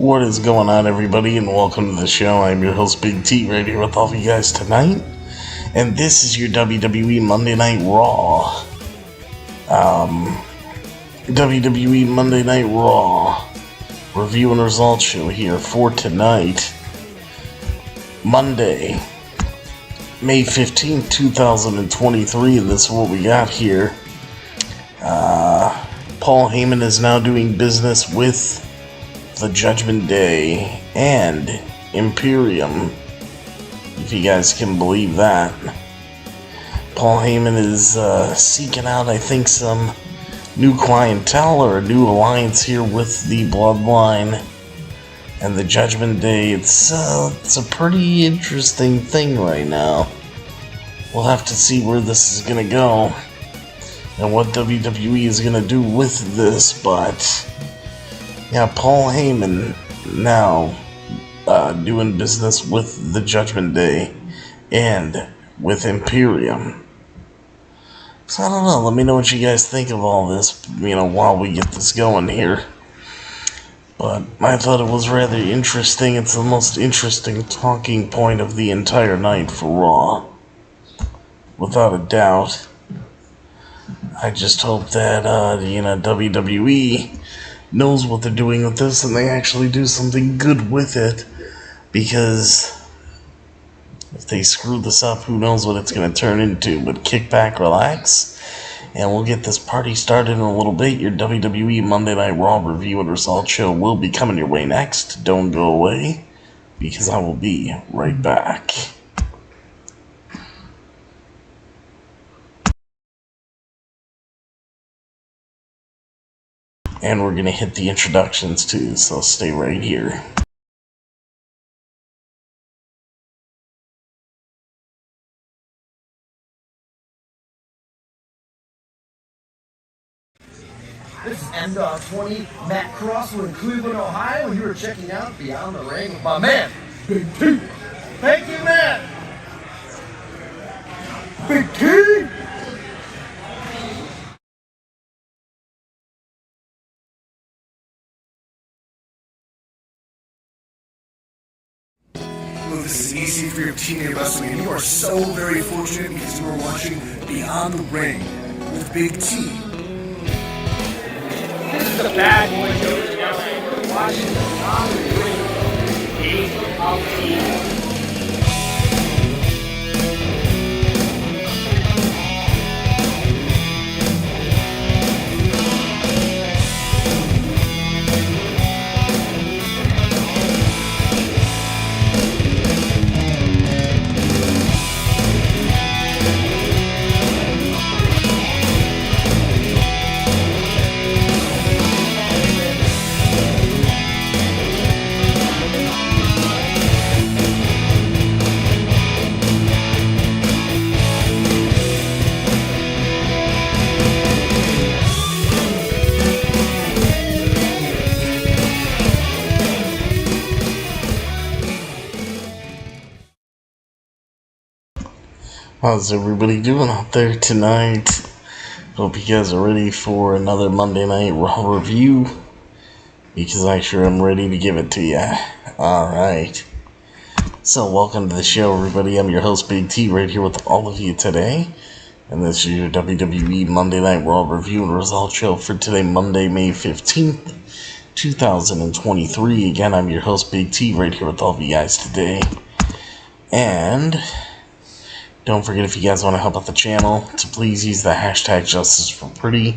What is going on, everybody, and welcome to the show. I'm your host, Big T, right here with all of you guys tonight. And this is your WWE Monday Night Raw. WWE Monday Night Raw review and results show here for tonight, Monday, May 15th, 2023, and this is what we got here. Paul Heyman is now doing business with the Judgement Day and Imperium, if you guys can believe that. Paul Heyman is seeking out, I think, some new clientele or a new alliance here with the Bloodline and the Judgement Day. It's a pretty interesting thing right now. We'll have to see where this is gonna go and what WWE is gonna do with this, but yeah, Paul Heyman now doing business with the Judgement Day and with Imperium. So I don't know, let me know what you guys think of all this, while we get this going here. But I thought it was rather interesting. It's the most interesting talking point of the entire night for Raw, without a doubt. I just hope that, WWE knows what they're doing with this and they actually do something good with it, because if they screw this up, who knows what it's going to turn into. But kick back, relax, and we'll get this party started in a little bit. Your WWE Monday Night Raw review and results show will be coming your way next. Don't go away, because I will be right back. And we're going to hit the introductions too, so stay right here. This is M-Dog 20, Matt Crosswood in Cleveland, Ohio, and you are checking out Beyond the Ring with my man, Big T. Thank you, man. Big T. Well, this is easy for your teenage wrestling, and you are so very fortunate because you are watching Beyond the Ring with Big T. This is the Bad Boy Joe Show. We're watching Beyond the Ring, Age of Evil. How's everybody doing out there tonight? Hope you guys are ready for another Monday Night Raw review, because I sure am ready to give it to you. Alright. So, welcome to the show, everybody. I'm your host, Big T, right here with all of you today. And this is your WWE Monday Night Raw review and result show for today, Monday, May 15th, 2023. Again, I'm your host, Big T, right here with all of you guys today. And don't forget, if you guys want to help out the channel, to please use the hashtag #JusticeForPretty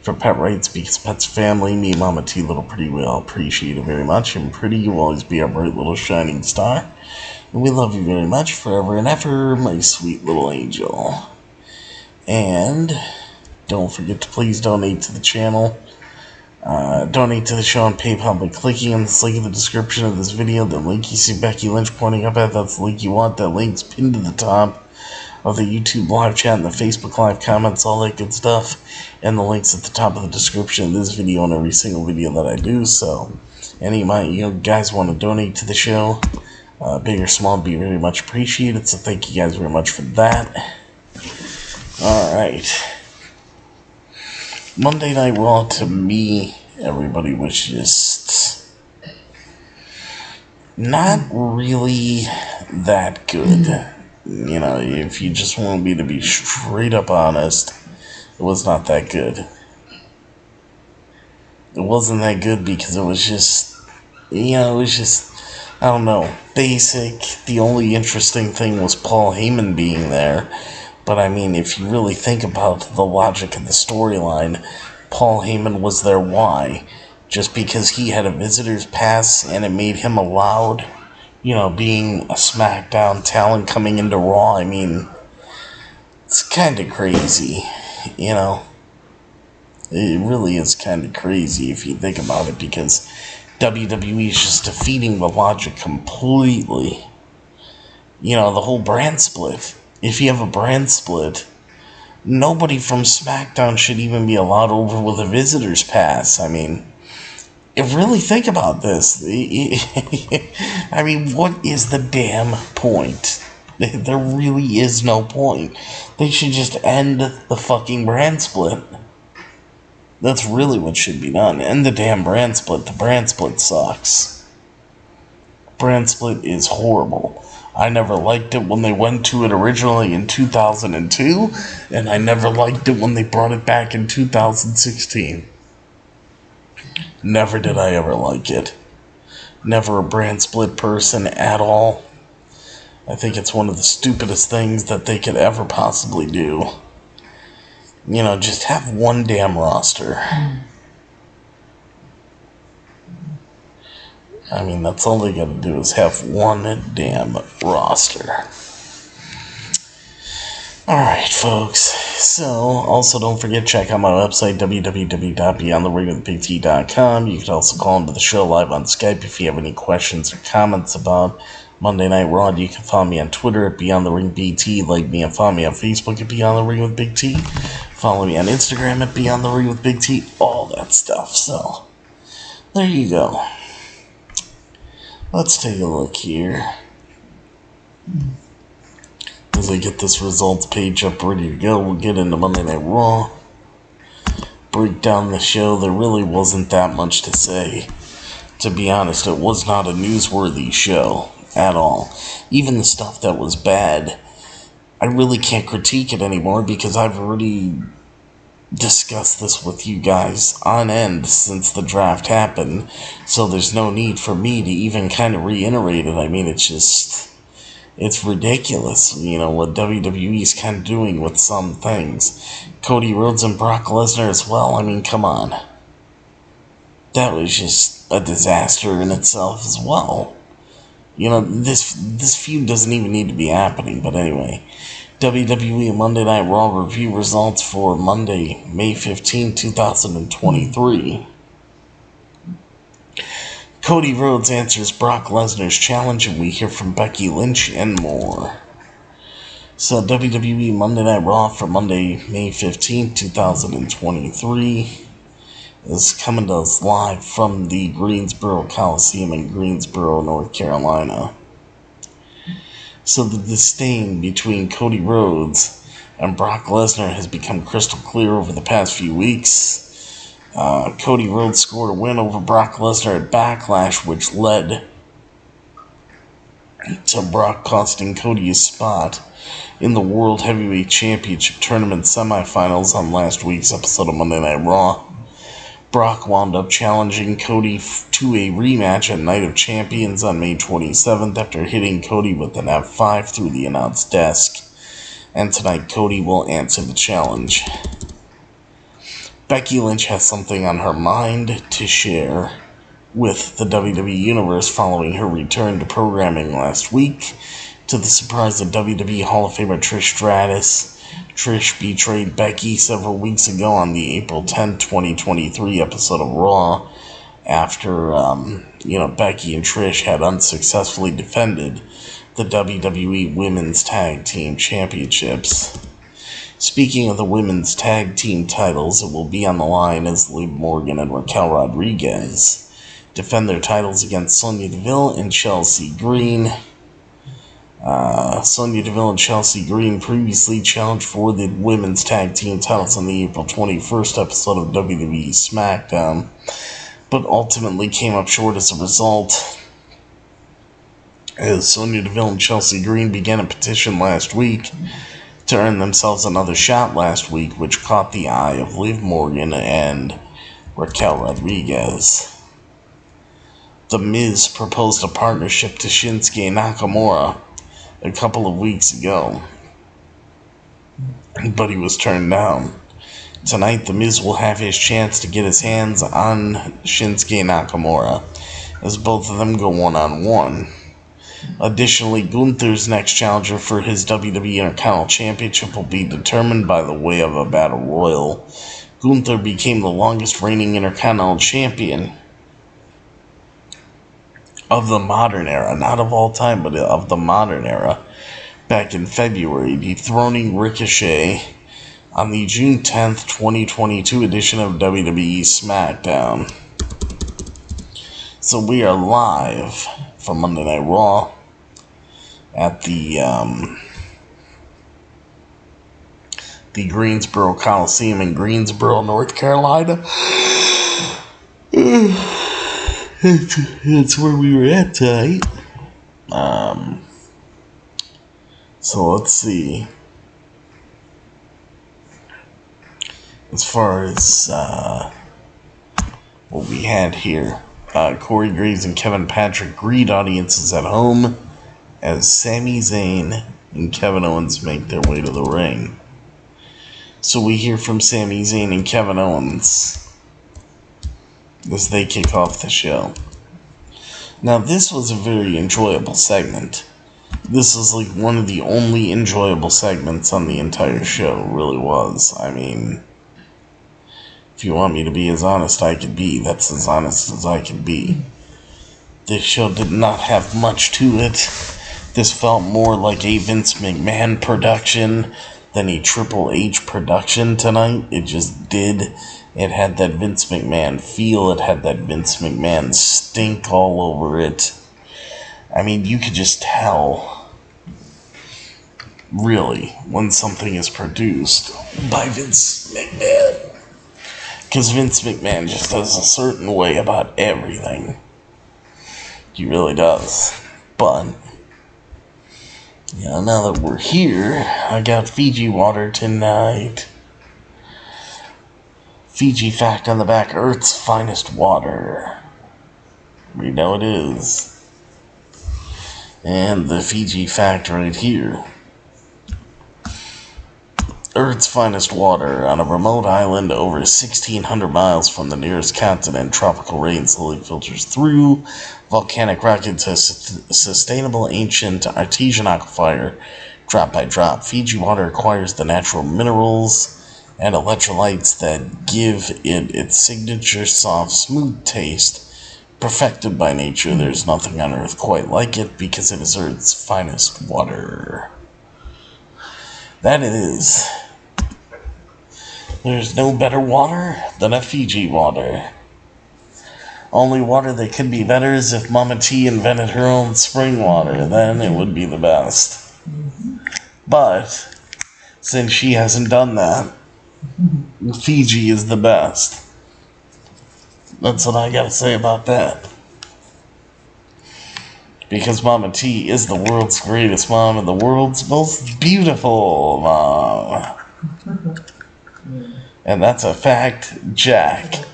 for pet rights, because pets are family. Me and Mama T, Little Pretty, we all appreciate it very much. And Pretty, you will always be our bright little shining star. And we love you very much, forever and ever, my sweet little angel. And don't forget to please donate to the channel. Donate to the show on PayPal by clicking on this link in the description of this video. The link you see Becky Lynch pointing up at, that's the link you want. That link's pinned to the top of the YouTube live chat and the Facebook live comments, all that good stuff. And the link's at the top of the description of this video and every single video that I do. So, any of you guys want to donate to the show, big or small, would be very much appreciated. So thank you guys very much for that. Alright. Monday Night Raw, to me, everybody, was just not really that good. You know, if you just want me to be straight up honest, it was not that good. It wasn't that good because it was just, it was just, I don't know, basic. The only interesting thing was Paul Heyman being there. But I mean, if you really think about the logic of the storyline, Paul Heyman was there why? Just because he had a visitor's pass and it made him allowed? Being a SmackDown talent coming into Raw, I mean, it's kind of crazy, It really is kind of crazy if you think about it, because WWE is just defeating the logic completely. The whole brand split. If you have a brand split, nobody from SmackDown should even be allowed over with a visitor's pass. I mean, if really think about this, I mean, what is the damn point? There really is no point. They should just end the fucking brand split. That's really what should be done. End the damn brand split. The brand split sucks. Brand split is horrible. I never liked it when they went to it originally in 2002, and I never liked it when they brought it back in 2016. Never did I ever like it. Never a brand split person at all. I think it's one of the stupidest things that they could ever possibly do. Just have one damn roster. I mean, that's all they gotta do is have one damn roster. Alright, folks. So, also don't forget, check out my website, www.beyondtheringwithbigt.com. You can also call into the show live on Skype if you have any questions or comments about Monday Night Raw. You can follow me on Twitter at BeyondTheRingBT, like me and follow me on Facebook at Beyond the Ring with Big T. Follow me on Instagram at Beyond the Ring with Big T, all that stuff. So, there you go. Let's take a look here. As I get this results page up ready to go, we'll get into Monday Night Raw. Break down the show. There really wasn't that much to say. To be honest, it was not a newsworthy show at all. Even the stuff that was bad, I really can't critique it anymore because I've already discussed this with you guys on end since the draft happened, so there's no need for me to even kind of reiterate it. I mean, it's ridiculous, what WWE's kind of doing with some things. Cody Rhodes and Brock Lesnar as well, I mean, come on. That was just a disaster in itself as well. This feud doesn't even need to be happening, but anyway. WWE Monday Night Raw review results for Monday, May 15, 2023. Cody Rhodes answers Brock Lesnar's challenge, and we hear from Becky Lynch and more. So, WWE Monday Night Raw for Monday, May 15, 2023 is coming to us live from the Greensboro Coliseum in Greensboro, North Carolina. So the disdain between Cody Rhodes and Brock Lesnar has become crystal clear over the past few weeks. Cody Rhodes scored a win over Brock Lesnar at BackLash, which led to Brock costing Cody his spot in the World Heavyweight Championship Tournament semifinals on last week's episode of Monday Night Raw. Brock wound up challenging Cody to a rematch at Night of Champions on May 27th after hitting Cody with an F5 through the announce desk. And tonight Cody will answer the challenge. Becky Lynch has something on her mind to share with the WWE Universe following her return to programming last week. To the surprise of WWE Hall of Famer Trish Stratus, Trish betrayed Becky several weeks ago on the April 10, 2023 episode of Raw after, Becky and Trish had unsuccessfully defended the WWE Women's Tag Team Championships. Speaking of the Women's Tag Team titles, it will be on the line as Liv Morgan and Raquel Rodriguez defend their titles against Sonya Deville and Chelsea Green. Sonya Deville and Chelsea Green previously challenged for the Women's Tag Team titles on the April 21st episode of WWE SmackDown, but ultimately came up short as a result, as Sonya Deville and Chelsea Green began a petition last week to earn themselves another shot last week, which caught the eye of Liv Morgan and Raquel Rodriguez. The Miz proposed a partnership to Shinsuke Nakamura a couple of weeks ago, but he was turned down. Tonight, The Miz will have his chance to get his hands on Shinsuke Nakamura, as both of them go one-on-one. Additionally, Gunther's next challenger for his WWE Intercontinental Championship will be determined by the way of a battle royal. Gunther became the longest reigning Intercontinental Champion of the modern era, not of all time, but of the modern era, back in February, dethroning Ricochet on the June 10th, 2022 edition of WWE SmackDown. So we are live from Monday Night Raw at the Greensboro Coliseum in Greensboro, North Carolina. It's where we were at tonight. So let's see. As far as what we had here, Corey Graves and Kevin Patrick greet audiences at home as Sami Zayn and Kevin Owens make their way to the ring. So we hear from Sami Zayn and Kevin Owens as they kick off the show. Now, this was a very enjoyable segment. This was like one of the only enjoyable segments on the entire show. It really was. I mean, if you want me to be as honest I could be, that's as honest as I can be. This show did not have much to it. This felt more like a Vince McMahon production than a Triple H production tonight. It just did. It had that Vince McMahon feel. It had that Vince McMahon stink all over it. I mean, you could just tell, really, when something is produced by Vince McMahon. Because Vince McMahon just does a certain way about everything. He really does. But, yeah, now that we're here, I got Fiji water tonight. Fiji fact on the back, Earth's finest water. We know it is. And the Fiji fact right here. Earth's finest water on a remote island over 1,600 miles from the nearest continent. Tropical rain slowly filters through volcanic rock into a sustainable ancient artesian aquifer, drop by drop. Fiji water acquires the natural minerals and electrolytes that give it its signature soft, smooth taste. Perfected by nature, there's nothing on Earth quite like it because it is Earth's finest water. That it is. There's no better water than a Fiji water. Only water that could be better is if Mama T invented her own spring water. Then it would be the best. But since she hasn't done that, Fiji is the best. That's what I gotta say about that. Because Mama T is the world's greatest mom and the world's most beautiful mom. And that's a fact, Jack.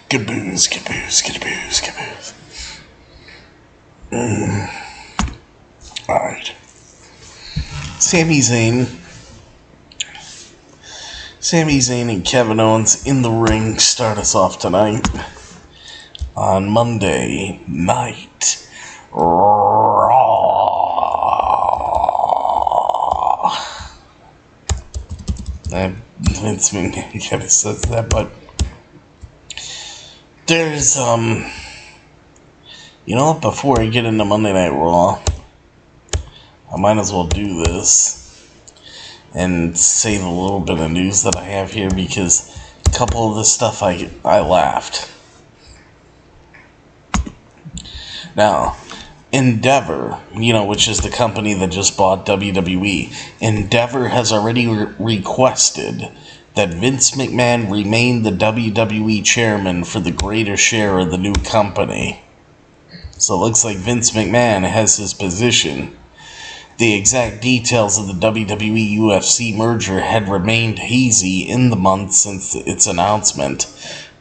Caboose, caboose, caboose, caboose. Alright. Sami Zayn and Kevin Owens in the ring start us off tonight on Monday Night Raw. Vince McMahon kind of says that, but there's, you know what, before I get into Monday Night Raw, I might as well do this and say the little bit of news that I have here, because a couple of the stuff I laughed. Now, Endeavor, which is the company that just bought WWE, Endeavor has already requested that Vince McMahon remain the WWE chairman for the greater share of the new company. So it looks like Vince McMahon has his position. The exact details of the WWE UFC merger had remained hazy in the months since its announcement,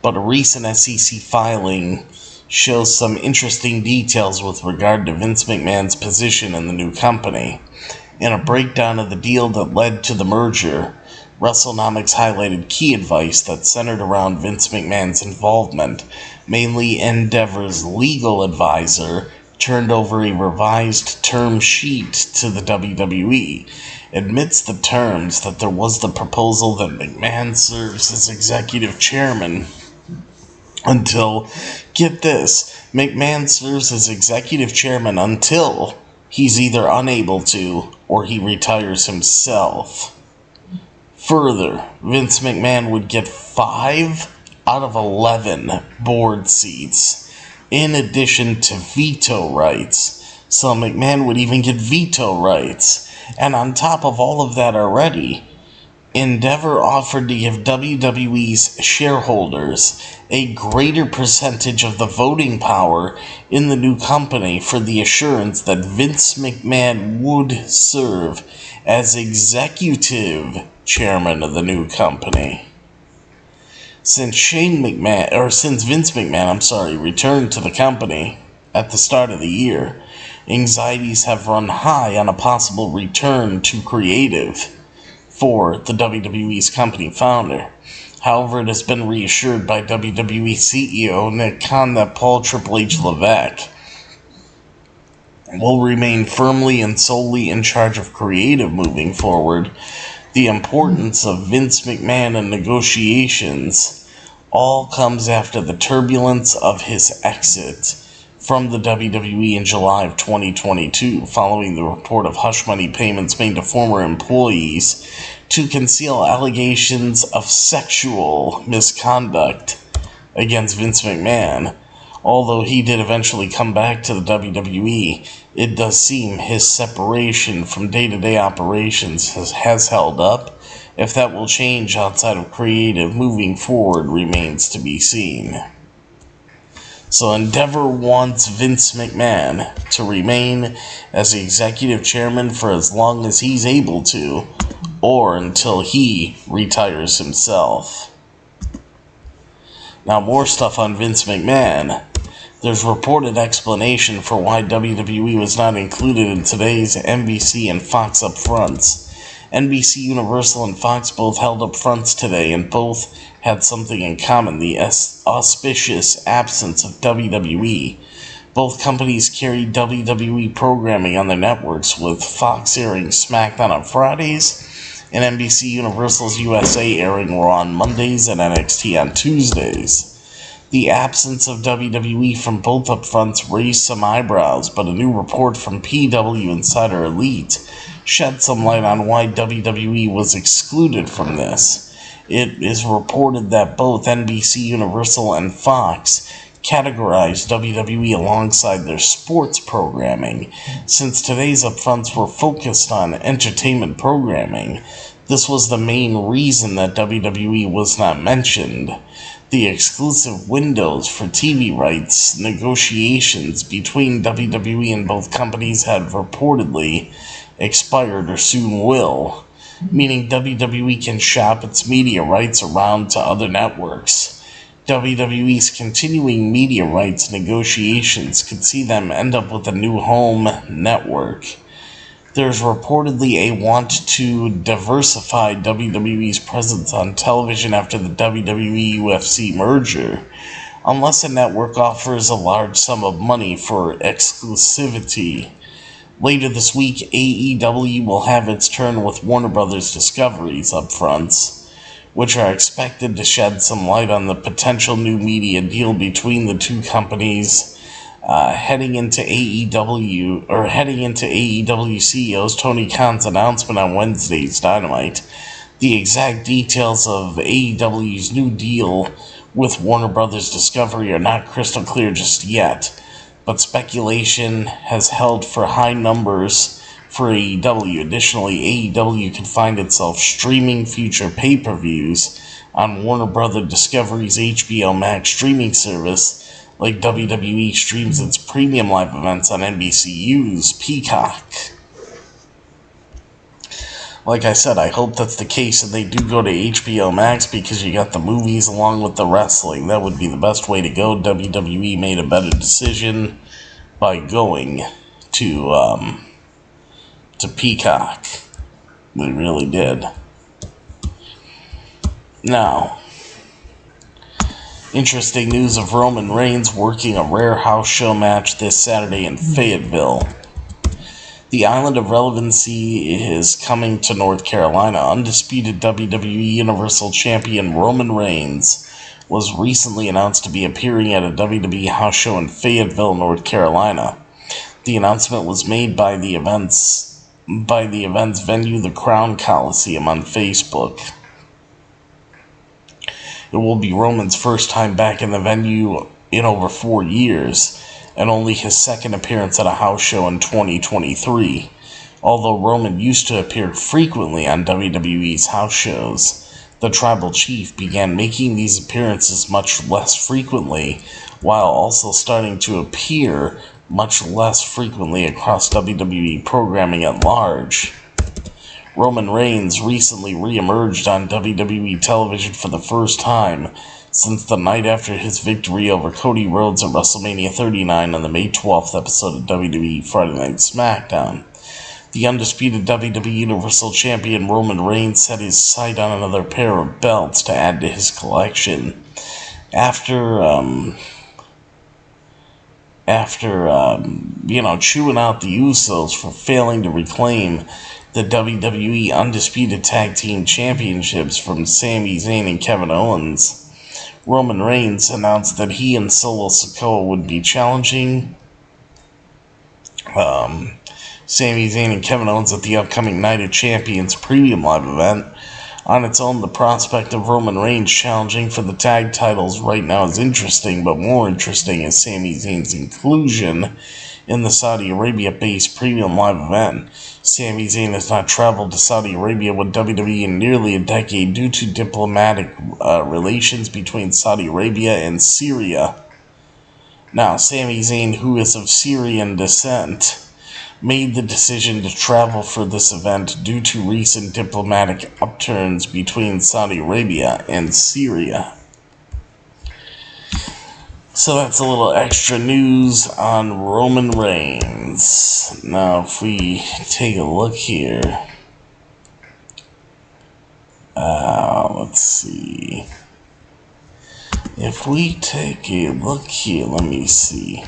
but a recent SEC filing shows some interesting details with regard to Vince McMahon's position in the new company. In a breakdown of the deal that led to the merger, WrestleNomics highlighted key advice that centered around Vince McMahon's involvement. Mainly, Endeavor's legal advisor turned over a revised term sheet to the WWE. Amidst the terms, that there was the proposal that McMahon serves as executive chairman until, get this, McMahon serves as executive chairman until he's either unable to or he retires himself. Further, Vince McMahon would get 5 out of 11 board seats, in addition to veto rights. So McMahon would even get veto rights. And on top of all of that already, Endeavor offered to give WWE's shareholders a greater percentage of the voting power in the new company for the assurance that Vince McMahon would serve as executive chairman of the new company. Since Vince McMahon, returned to the company at the start of the year, anxieties have run high on a possible return to creative for the WWE's company founder. However, it has been reassured by WWE CEO Nick Khan that Paul Triple H Levesque will remain firmly and solely in charge of creative moving forward. The importance of Vince McMahon in negotiations all comes after the turbulence of his exit from the WWE in July of 2022, following the report of hush money payments made to former employees to conceal allegations of sexual misconduct against Vince McMahon. Although he did eventually come back to the WWE, it does seem his separation from day-to-day operations has held up. If that will change outside of creative moving forward remains to be seen. So Endeavor wants Vince McMahon to remain as the executive chairman for as long as he's able to, or until he retires himself. Now, more stuff on Vince McMahon. There's reported explanation for why WWE was not included in today's NBC and Fox upfronts. NBC, Universal, and Fox both held upfronts today, and both had something in common: the auspicious absence of WWE. Both companies carry WWE programming on their networks, with Fox airing SmackDown on Fridays and NBC Universal's USA airing Raw on Mondays and NXT on Tuesdays. The absence of WWE from both upfronts raised some eyebrows, but a new report from PW Insider Elite shed some light on why WWE was excluded from this. It is reported that both NBC Universal and Fox categorized WWE alongside their sports programming. Since today's upfronts were focused on entertainment programming, this was the main reason that WWE was not mentioned. The exclusive windows for TV rights negotiations between WWE and both companies had reportedly expired or soon will, meaning WWE can shop its media rights around to other networks. WWE's continuing media rights negotiations could see them end up with a new home network. There's reportedly a want to diversify WWE's presence on television after the WWE-UFC merger, unless a network offers a large sum of money for exclusivity. Later this week, AEW will have its turn with Warner Bros. Discovery's upfronts, which are expected to shed some light on the potential new media deal between the two companies. Heading into AEW CEO's Tony Khan's announcement on Wednesday's Dynamite, the exact details of AEW's new deal with Warner Bros. Discovery are not crystal clear just yet, but speculation has held for high numbers for AEW. Additionally, AEW could find itself streaming future pay-per-views on Warner Bros. Discovery's HBO Max streaming service, like WWE streams its premium live events on NBCU's Peacock. Like I said, I hope that's the case and they do go to HBO Max, because you got the movies along with the wrestling. That would be the best way to go. WWE made a better decision by going to Peacock. They really did. Now, interesting news of Roman Reigns working a rare house show match this Saturday in Fayetteville. The island of relevancy is coming to North Carolina. Undisputed WWE Universal Champion Roman Reigns was recently announced to be appearing at a WWE house show in Fayetteville, North Carolina. The announcement was made by the event's venue, the Crown Coliseum, on Facebook. It will be Roman's first time back in the venue in over 4 years, and only his second appearance at a house show in 2023. Although Roman used to appear frequently on WWE's house shows, the Tribal Chief began making these appearances much less frequently, while also starting to appear much less frequently across WWE programming at large. Roman Reigns recently re-emerged on WWE television for the first time since the night after his victory over Cody Rhodes at WrestleMania 39 on the May 12th episode of WWE Friday Night SmackDown. The undisputed WWE Universal Champion Roman Reigns set his sight on another pair of belts to add to his collection. After chewing out the Usos for failing to reclaim the WWE Undisputed Tag Team Championships from Sami Zayn and Kevin Owens, Roman Reigns announced that he and Solo Sikoa would be challenging Sami Zayn and Kevin Owens at the upcoming Night of Champions Premium Live event. On its own, the prospect of Roman Reigns challenging for the tag titles right now is interesting, but more interesting is Sami Zayn's inclusion in the Saudi Arabia-based Premium Live event. Sami Zayn has not traveled to Saudi Arabia with WWE in nearly a decade due to diplomatic relations between Saudi Arabia and Syria. Now, Sami Zayn, who is of Syrian descent, made the decision to travel for this event due to recent diplomatic upturns between Saudi Arabia and Syria. So that's a little extra news on Roman Reigns. Now, if we take a look here, let's see. If we take a look here, let me see.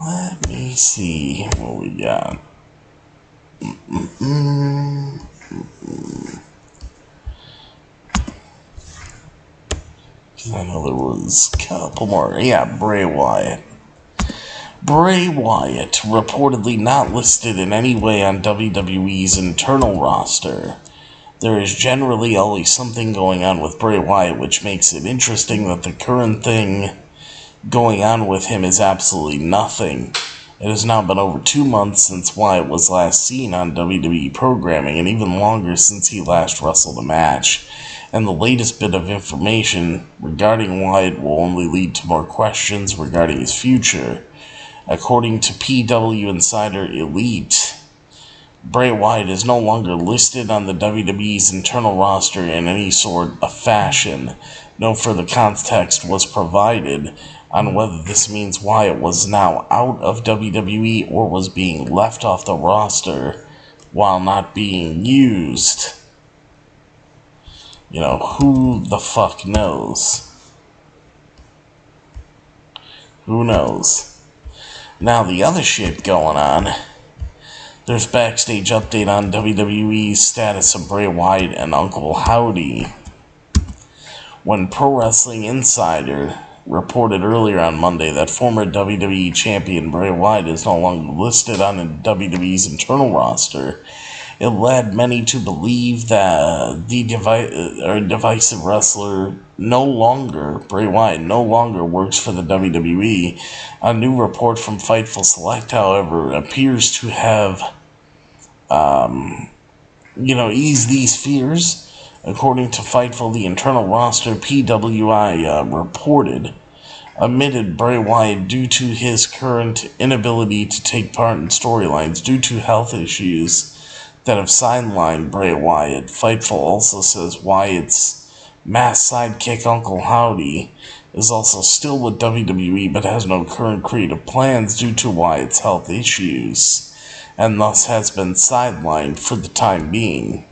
Let me see what we got. I know there was a couple more. Yeah, Bray Wyatt. Bray Wyatt, reportedly not listed in any way on WWE's internal roster. There is generally always something going on with Bray Wyatt, which makes it interesting that the current thing going on with him is absolutely nothing. It has now been over 2 months since Wyatt was last seen on WWE programming, and even longer since he last wrestled a match. And the latest bit of information regarding Wyatt will only lead to more questions regarding his future. According to PW Insider Elite, Bray Wyatt is no longer listed on the WWE's internal roster in any sort of fashion. No further context was provided on whether this means Wyatt was now out of WWE or was being left off the roster while not being used. You know, who the fuck knows? Who knows? Now, the other shit going on, there's backstage update on WWE's status of Bray Wyatt and Uncle Howdy. When Pro Wrestling Insider reported earlier on Monday that former WWE champion Bray Wyatt is no longer listed on WWE's internal roster, it led many to believe that the divisive wrestler Bray Wyatt, no longer works for the WWE. A new report from Fightful Select, however, appears to have, eased these fears. According to Fightful, the internal roster PWI reported omitted Bray Wyatt due to his current inability to take part in storylines due to health issues that have sidelined Bray Wyatt. Fightful also says Wyatt's masked sidekick Uncle Howdy is also still with WWE but has no current creative plans due to Wyatt's health issues, and thus has been sidelined for the time being.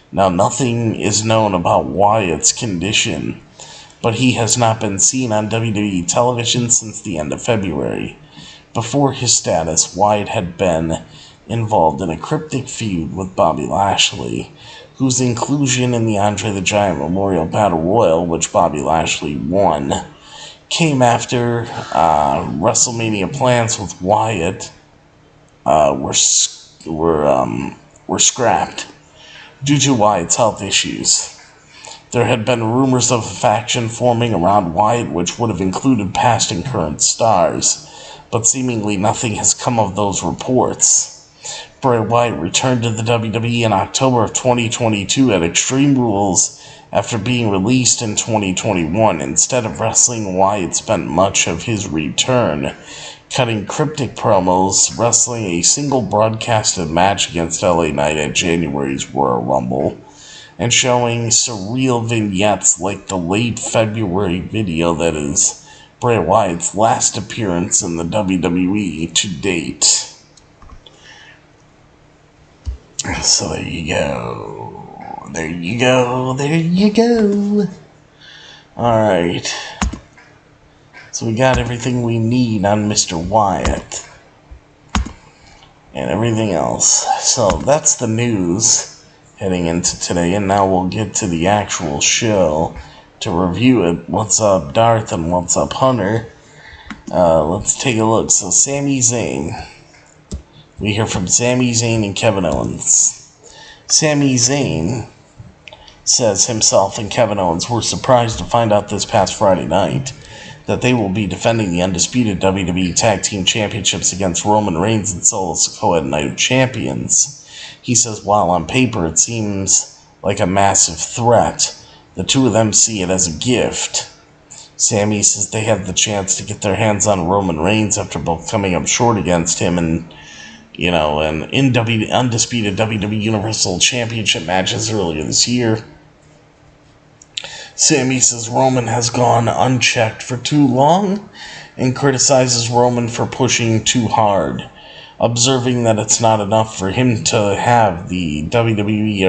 Now, nothing is known about Wyatt's condition, but he has not been seen on WWE television since the end of February. Before his status, Wyatt had been involved in a cryptic feud with Bobby Lashley, whose inclusion in the Andre the Giant Memorial Battle Royal, which Bobby Lashley won, came after WrestleMania plans with Wyatt were scrapped due to Wyatt's health issues. There had been rumors of a faction forming around Wyatt which would have included past and current stars, but seemingly nothing has come of those reports. Bray Wyatt returned to the WWE in October of 2022 at Extreme Rules after being released in 2021. Instead of wrestling, Wyatt spent much of his return cutting cryptic promos, wrestling a single broadcasted match against LA Knight at January's Royal Rumble, and showing surreal vignettes like the late February video that is Bray Wyatt's last appearance in the WWE to date. So there you go. There you go. There you go. Alright. So we got everything we need on Mr. Wyatt. And everything else. So that's the news heading into today. And now we'll get to the actual show to review it. What's up, Darth, and what's up, Hunter? Let's take a look. So Sami Zayn. We hear from Sami Zayn and Kevin Owens. Sami Zayn says himself and Kevin Owens were surprised to find out this past Friday night that they will be defending the undisputed WWE Tag Team Championships against Roman Reigns and Solo Sikoa at Night of Champions. He says while on paper it seems like a massive threat, the two of them see it as a gift. Sami says they have the chance to get their hands on Roman Reigns after both coming up short against him and in undisputed WWE Universal Championship matches earlier this year. Sami says Roman has gone unchecked for too long and criticizes Roman for pushing too hard, observing that it's not enough for him to have the WWE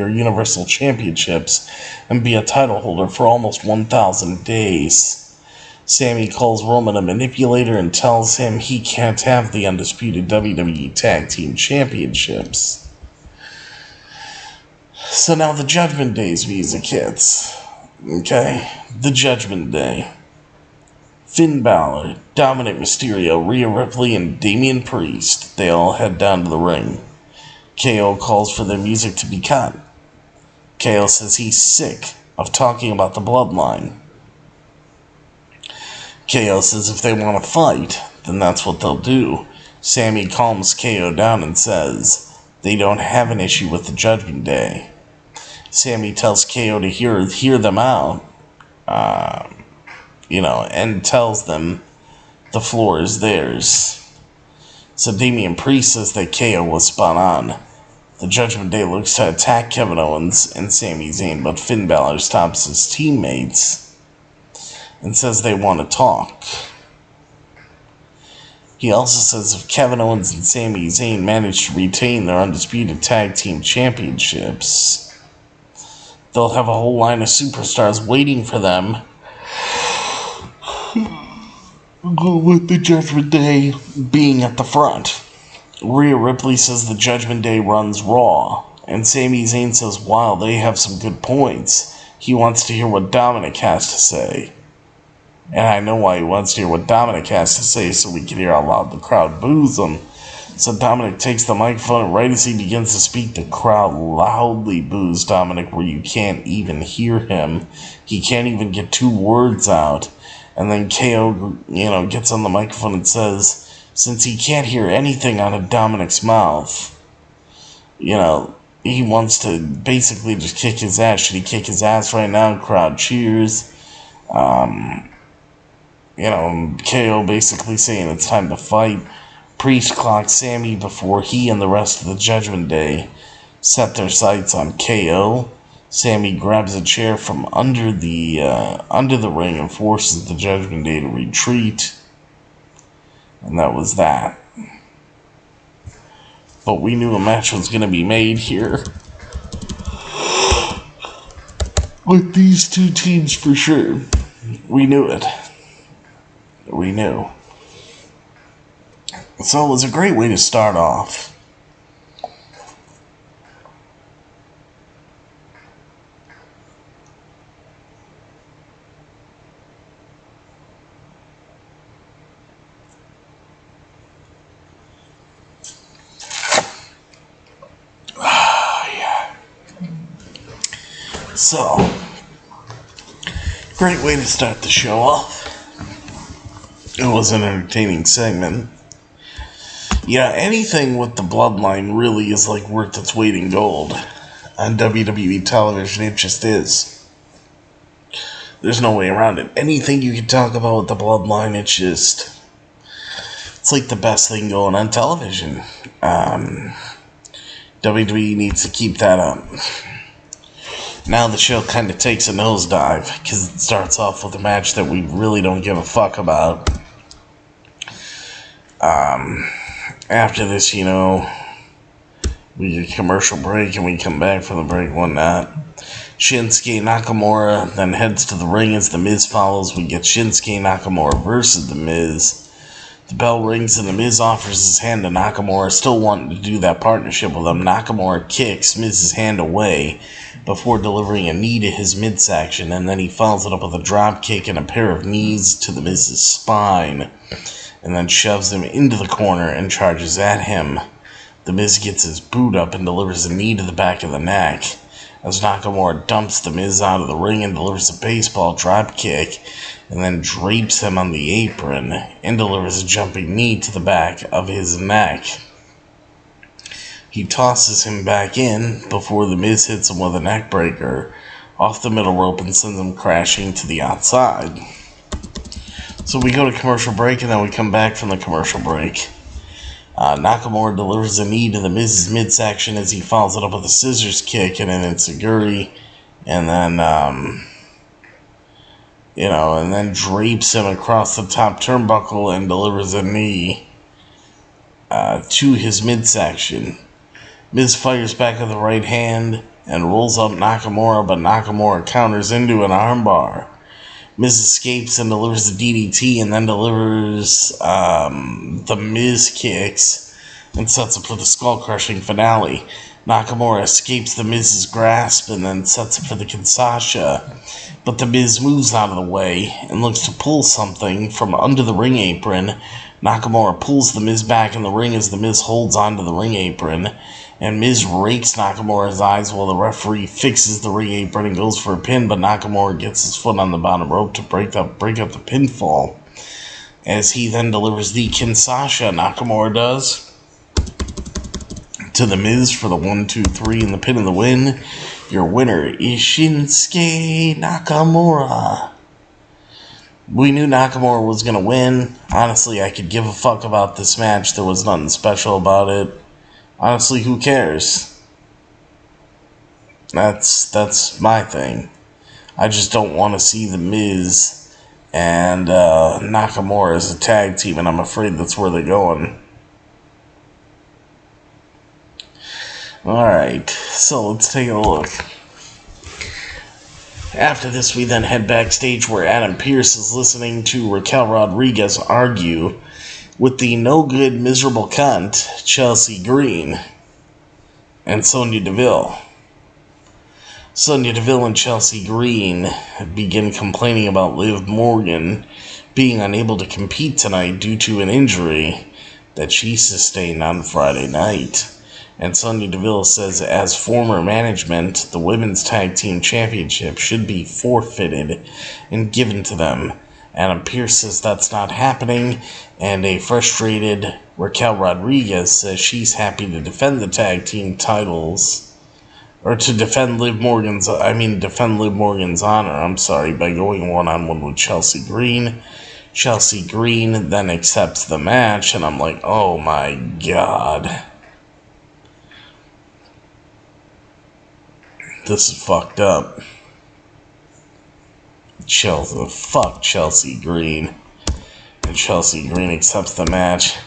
or Universal Championships and be a title holder for almost 1,000 days. Sammy calls Roman a manipulator and tells him he can't have the undisputed WWE Tag Team Championships. So now the Judgment Day's music hits. Okay? The Judgment Day. Finn Balor, Dominic Mysterio, Rhea Ripley, and Damian Priest, they all head down to the ring. KO calls for their music to be cut. KO says he's sick of talking about the bloodline. KO says if they want to fight, then that's what they'll do. Sammy calms KO down and says they don't have an issue with the Judgment Day. Sammy tells KO to hear them out, and tells them the floor is theirs. So Damian Priest says that KO was spot on. The Judgment Day looks to attack Kevin Owens and Sami Zayn, but Finn Balor stops his teammates and says they want to talk. He also says if Kevin Owens and Sami Zayn manage to retain their undisputed tag team championships, they'll have a whole line of superstars waiting for them, with the Judgment Day being at the front. Rhea Ripley says the Judgment Day runs Raw, and Sami Zayn says while they have some good points, he wants to hear what Dominic has to say. And I know why he wants to hear what Dominic has to say, so we can hear how loud the crowd boos him. So Dominic takes the microphone, and right as he begins to speak, the crowd loudly boos Dominic where you can't even hear him. He can't even get 2 words out. And then KO, gets on the microphone and says, since he can't hear anything out of Dominic's mouth, he wants to basically just kick his ass. Should he kick his ass right now? Crowd cheers. KO basically saying it's time to fight. Priest clocks Sammy before he and the rest of the Judgment Day set their sights on KO. Sammy grabs a chair from under the ring and forces the Judgment Day to retreat. And that was that. But we knew a match was going to be made here with these 2 teams for sure. We knew it. We knew. So it was a great way to start off. So, great way to start the show off. It was an entertaining segment. Anything with the bloodline really is like worth its weight in gold. On WWE television, it just is. There's no way around it. Anything you can talk about with the bloodline, it's like the best thing going on television. WWE needs to keep that up. Now the show kind of takes a nosedive because it starts off with a match that we really don't give a fuck about. After this, we get a commercial break and we come back from the break one night. Shinsuke Nakamura then heads to the ring as The Miz follows. We get Shinsuke Nakamura versus The Miz. The bell rings and The Miz offers his hand to Nakamura, still wanting to do that partnership with him. Nakamura kicks Miz's hand away before delivering a knee to his midsection, and then he follows it up with a drop kick and a pair of knees to The Miz's spine, and then shoves him into the corner and charges at him. The Miz gets his boot up and delivers a knee to the back of the neck, as Nakamura dumps The Miz out of the ring and delivers a baseball drop kick, and then drapes him on the apron and delivers a jumping knee to the back of his neck. He tosses him back in before The Miz hits him with a neck breaker off the middle rope and sends him crashing to the outside. So we go to commercial break, and then we come back from the commercial break. Nakamura delivers a knee to The Miz's midsection as he follows it up with a scissors kick and an enziguri, and then, and then drapes him across the top turnbuckle and delivers a knee to his midsection. Miz fires back with the right hand and rolls up Nakamura, but Nakamura counters into an armbar. Miz escapes and delivers the DDT, and then delivers the Miz kicks and sets up for the skull-crushing finale. Nakamura escapes the Miz's grasp and then sets up for the Kinshasa, but the Miz moves out of the way and looks to pull something from under the ring apron. Nakamura pulls the Miz back in the ring as the Miz holds onto the ring apron, and Miz rakes Nakamura's eyes while the referee fixes the ring apron and goes for a pin, but Nakamura gets his foot on the bottom rope to break up the pinfall. As he then delivers the Kinshasa, Nakamura does, to the Miz for the 1-2-3 and the pin and the win. Your winner is Shinsuke Nakamura. We knew Nakamura was going to win. Honestly, I could give a fuck about this match. There was nothing special about it. Honestly, who cares? That's my thing. I just don't want to see the Miz and Nakamura as a tag team, and I'm afraid that's where they're going. Alright, so let's take a look. After this, we then head backstage where Adam Pearce is listening to Raquel Rodriguez argue with the no-good, miserable cunt, Chelsea Green, and Sonya Deville. Sonya Deville and Chelsea Green begin complaining about Liv Morgan being unable to compete tonight due to an injury that she sustained on Friday night. And Sonya Deville says, as former management, the Women's Tag Team Championship should be forfeited and given to them. Adam Pearce says that's not happening, and a frustrated Raquel Rodriguez says she's happy to defend the tag team titles, or to defend Liv Morgan's honor, by going one-on-one with Chelsea Green. Chelsea Green then accepts the match, and I'm like, oh my god. This is fucked up. Fuck Chelsea Green. And Chelsea Green accepts the match.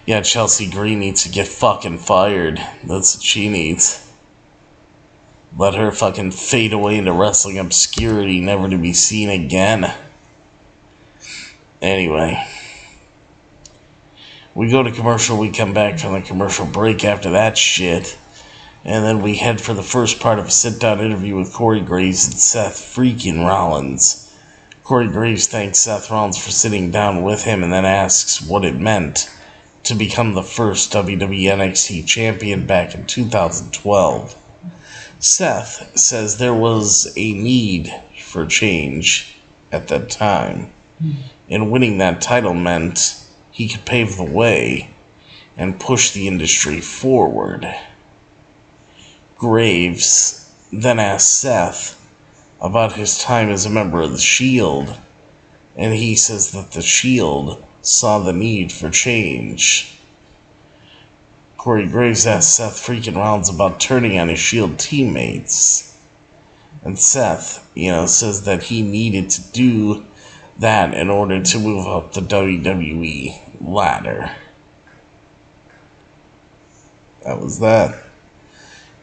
Yeah, Chelsea Green needs to get fucking fired. That's what she needs. Let her fucking fade away into wrestling obscurity, never to be seen again. Anyway. We go to commercial, we come back from the commercial break after that shit. And then we head for the first part of a sit-down interview with Corey Graves and Seth freaking Rollins. Corey Graves thanks Seth Rollins for sitting down with him and then asks what it meant to become the first WWE NXT champion back in 2012. Seth says there was a need for change at that time, and winning that title meant he could pave the way and push the industry forward. Graves then asked Seth about his time as a member of the Shield, and he says that the Shield saw the need for change. Corey Graves asked Seth freaking Rollins about turning on his Shield teammates, and Seth, says that he needed to do that in order to move up the WWE ladder. That was that.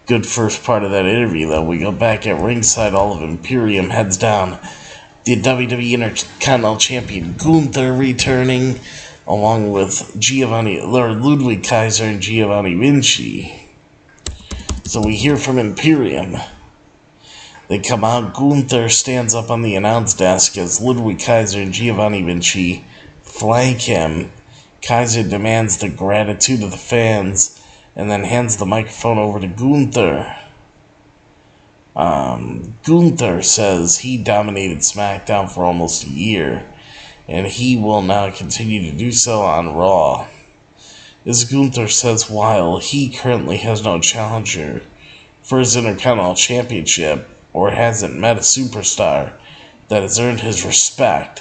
Good first part of that interview, though. We go back at ringside. All of Imperium heads down. The WWE Intercontinental Champion Gunther returning, along with Ludwig Kaiser and Giovanni Vinci. So we hear from Imperium. They come out. Gunther stands up on the announce desk as Ludwig Kaiser and Giovanni Vinci flank him. Kaiser demands the gratitude of the fans and then hands the microphone over to Gunther. Gunther says he dominated SmackDown for almost a year, and he will now continue to do so on Raw. As Gunther says, while he currently has no challenger for his Intercontinental Championship, or hasn't met a superstar that has earned his respect,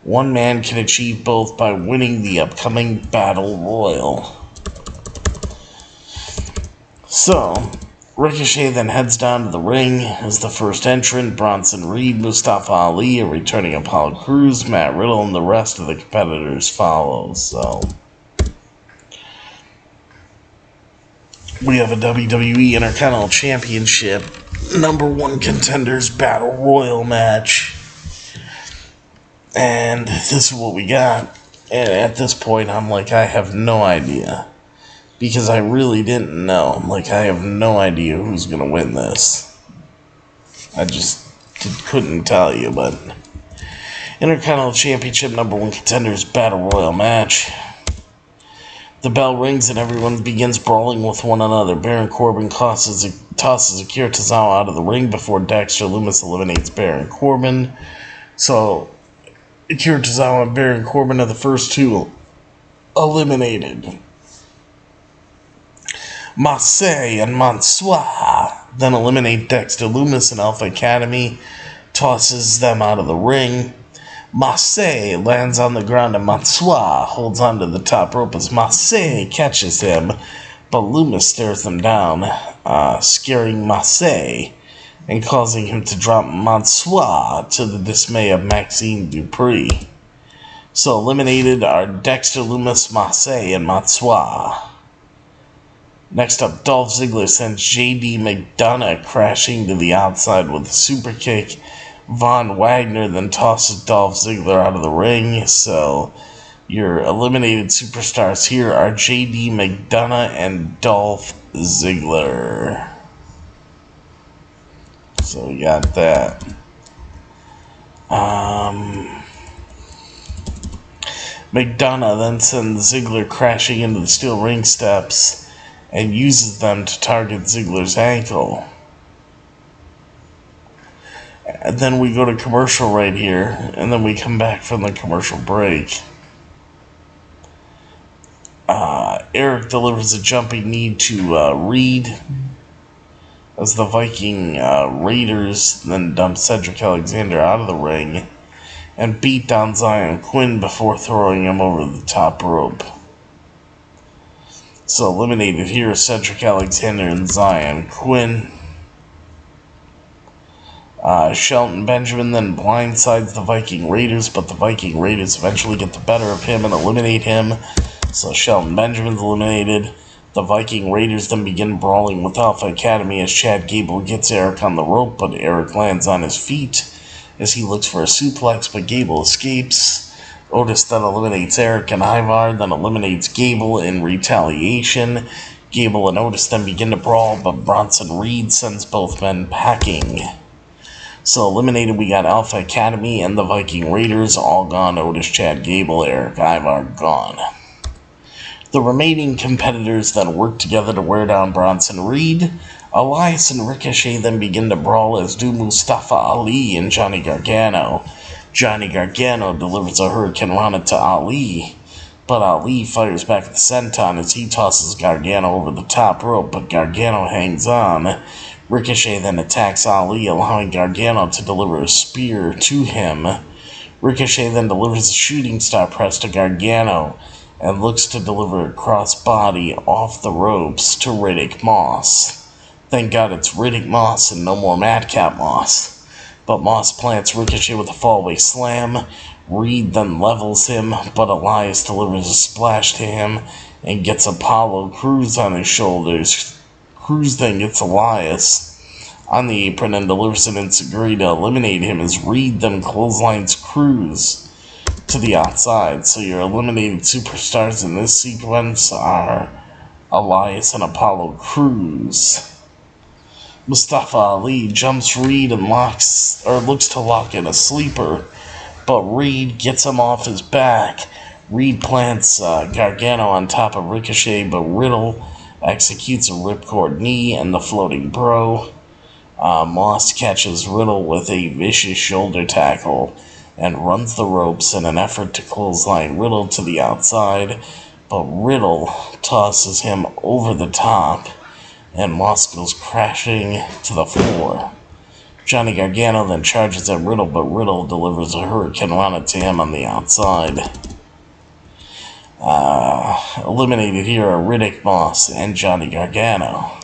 one man can achieve both by winning the upcoming Battle Royal. So, Ricochet then heads down to the ring as the first entrant. Bronson Reed, Mustafa Ali, a returning Apollo Crews, Matt Riddle, and the rest of the competitors follow. So, we have a WWE Intercontinental Championship #1 Contenders Battle Royal match. And this is what we got. And at this point, I'm like, I have no idea. Because I really didn't know. Like, I have no idea who's going to win this. I just couldn't tell you, but... Intercontinental Championship #1 Contenders Battle Royal match. The bell rings and everyone begins brawling with one another. Baron Corbin tosses Akira Tozawa out of the ring before Dexter Lumis eliminates Baron Corbin. So, Akira Tozawa and Baron Corbin are the first two eliminated. Marseille and Mansoir then eliminate Dexter Lumis and Alpha Academy, tosses them out of the ring. Marseille lands on the ground and Mansoir holds onto the top rope as Marseille catches him, but Lumis stares them down, scaring Marseille and causing him to drop Mansoir to the dismay of Maxime Dupree. So eliminated are Dexter Lumis, Marseille, and Mansoir. Next up, Dolph Ziggler sends JD McDonough crashing to the outside with a super kick. Von Wagner then tosses Dolph Ziggler out of the ring. So your eliminated superstars here are JD McDonough and Dolph Ziggler. So we got that. McDonough then sends Ziggler crashing into the steel ring steps and uses them to target Ziggler's ankle. And then we go to commercial right here, and then we come back from the commercial break. Eric delivers a jumping knee to Reed as the Viking Raiders then dump Cedric Alexander out of the ring and beat down Zion Quinn before throwing him over the top rope. So eliminated here, Cedric Alexander and Zion Quinn. Shelton Benjamin then blindsides the Viking Raiders, but the Viking Raiders eventually get the better of him and eliminate him. So Shelton Benjamin's eliminated. The Viking Raiders then begin brawling with Alpha Academy as Chad Gable gets Eric on the rope, but Eric lands on his feet as he looks for a suplex, but Gable escapes. Otis then eliminates Eric and Ivar, then eliminates Gable in retaliation. Gable and Otis then begin to brawl, but Bronson Reed sends both men packing. So eliminated, we got Alpha Academy and the Viking Raiders, all gone. Otis, Chad Gable, Eric, Ivar, gone. The remaining competitors then work together to wear down Bronson Reed. Elias and Ricochet then begin to brawl as do Mustafa Ali and Johnny Gargano. Johnny Gargano delivers a Hurricane Rana to Ali, but Ali fires back at the senton as he tosses Gargano over the top rope, but Gargano hangs on. Ricochet then attacks Ali, allowing Gargano to deliver a spear to him. Ricochet then delivers a shooting star press to Gargano and looks to deliver a crossbody off the ropes to Riddick Moss. Thank God it's Riddick Moss and no more Madcap Moss. But Moss plants Ricochet with a fallaway slam. Reed then levels him, but Elias delivers a splash to him and gets Apollo Crews on his shoulders. Crews then gets Elias on the apron and delivers an enziguri to eliminate him as Reed then clotheslines Crews to the outside. So your eliminated superstars in this sequence are Elias and Apollo Crews. Mustafa Ali jumps Reed and looks to lock in a sleeper, but Reed gets him off his back. Reed plants Gargano on top of Ricochet, but Riddle executes a ripcord knee and the floating bro. Moss catches Riddle with a vicious shoulder tackle and runs the ropes in an effort to clothesline Riddle to the outside, but Riddle tosses him over the top and Moss goes crashing to the floor. Johnny Gargano then charges at Riddle, but Riddle delivers a Hurricane Rana to him on the outside. Eliminated here are Riddick Moss and Johnny Gargano.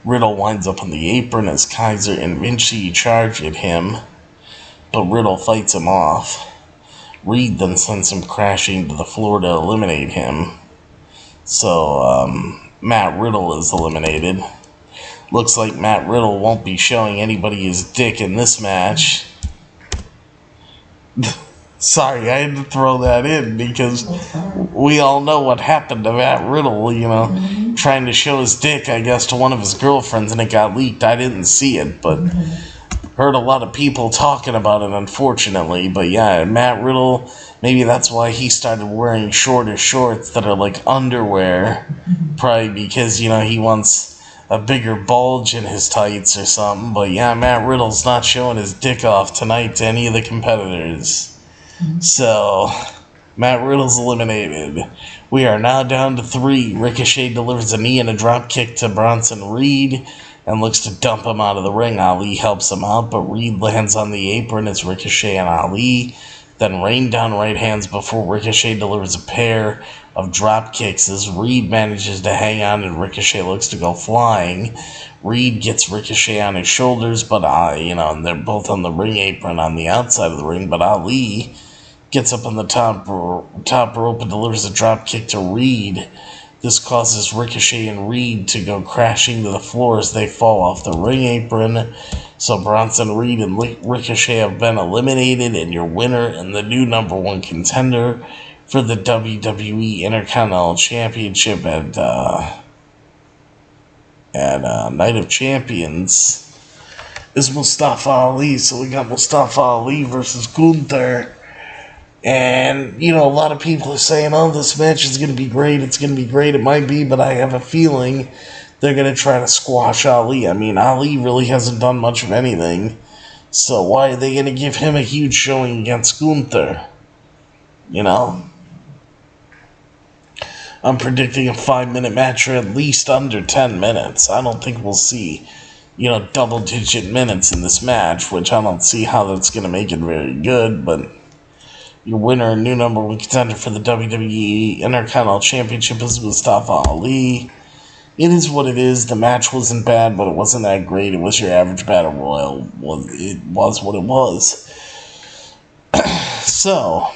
Riddle winds up on the apron as Kaiser and Vinci charge at him, but Riddle fights him off. Reed then sends him crashing to the floor to eliminate him. So, Matt Riddle is eliminated. Looks like Matt Riddle won't be showing anybody his dick in this match. Sorry, I had to throw that in because we all know what happened to Matt Riddle, trying to show his dick, I guess, to one of his girlfriends, and it got leaked. I didn't see it, but heard a lot of people talking about it, unfortunately. But yeah, Matt Riddle, maybe that's why he started wearing shorter shorts that are like underwear. Probably because, he wants a bigger bulge in his tights or something. But yeah, Matt Riddle's not showing his dick off tonight to any of the competitors. So, Matt Riddle's eliminated. We are now down to 3. Ricochet delivers a knee and a drop kick to Bronson Reed and looks to dump him out of the ring. Ali helps him out, but Reed lands on the apron as Ricochet and Ali then rain down right hands before Ricochet delivers a pair of drop kicks as Reed manages to hang on and Ricochet looks to go flying. Reed gets Ricochet on his shoulders, but and they're both on the ring apron on the outside of the ring, but Ali gets up on the top rope and delivers a drop kick to Reed. This causes Ricochet and Reed to go crashing to the floor as they fall off the ring apron. So Bronson Reed and Ricochet have been eliminated, and your winner and the new number 1 contender for the WWE Intercontinental Championship at Night of Champions is Mustafa Ali. So we got Mustafa Ali versus Gunther. And, a lot of people are saying, oh, this match is going to be great. It's going to be great. It might be, but I have a feeling they're going to try to squash Ali. I mean, Ali really hasn't done much of anything. So why are they going to give him a huge showing against Gunther? I'm predicting a 5-minute match or at least under 10 minutes. I don't think we'll see, double-digit minutes in this match, which I don't see how that's going to make it very good, but your winner and new number 1 contender for the WWE Intercontinental Championship is Mustafa Ali. It is what it is. The match wasn't bad, but it wasn't that great. It was your average battle royal. It was what it was. So,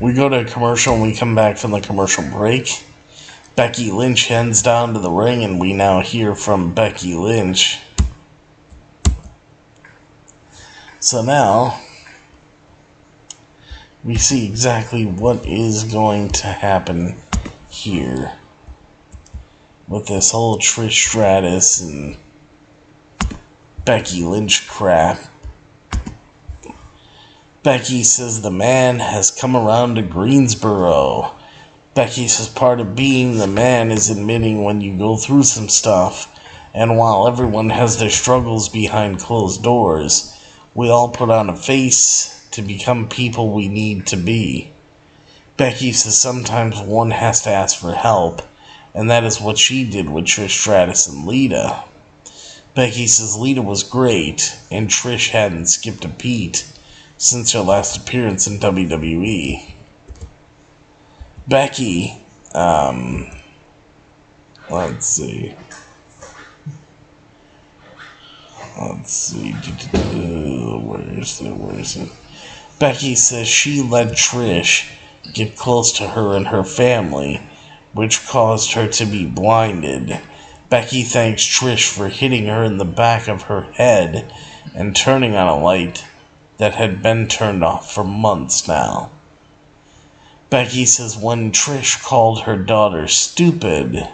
we go to a commercial and we come back from the commercial break. Becky Lynch heads down to the ring and we now hear from Becky Lynch. So now we see exactly what is going to happen here with this whole Trish Stratus and Becky Lynch crap. Becky says the man has come around to Greensboro. Becky says part of being the man is admitting when you go through some stuff, and while everyone has their struggles behind closed doors, we all put on a face to become people we need to be. Becky says sometimes one has to ask for help, and that is what she did with Trish Stratus and Lita. Becky says Lita was great, and Trish hadn't skipped a beat since her last appearance in WWE. Becky, let's see. Where is it? Becky says she let Trish get close to her and her family, which caused her to be blinded. Becky thanks Trish for hitting her in the back of her head and turning on a light that had been turned off for months now. Becky says when Trish called her daughter stupid,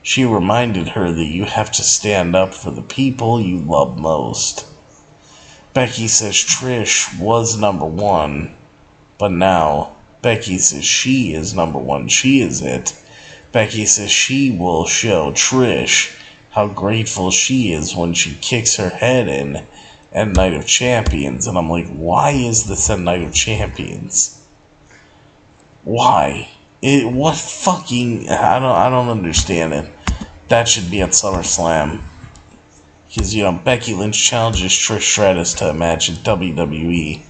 she reminded her that you have to stand up for the people you love most. Becky says Trish was number 1, but now Becky says she is number 1. She is it. Becky says she will show Trish how grateful she is when she kicks her head in at Night of Champions. And I'm like, why is this at Night of Champions? Why? What fucking... I don't understand it. That should be at SummerSlam. Because, Becky Lynch challenges Trish Stratus to a match at WWE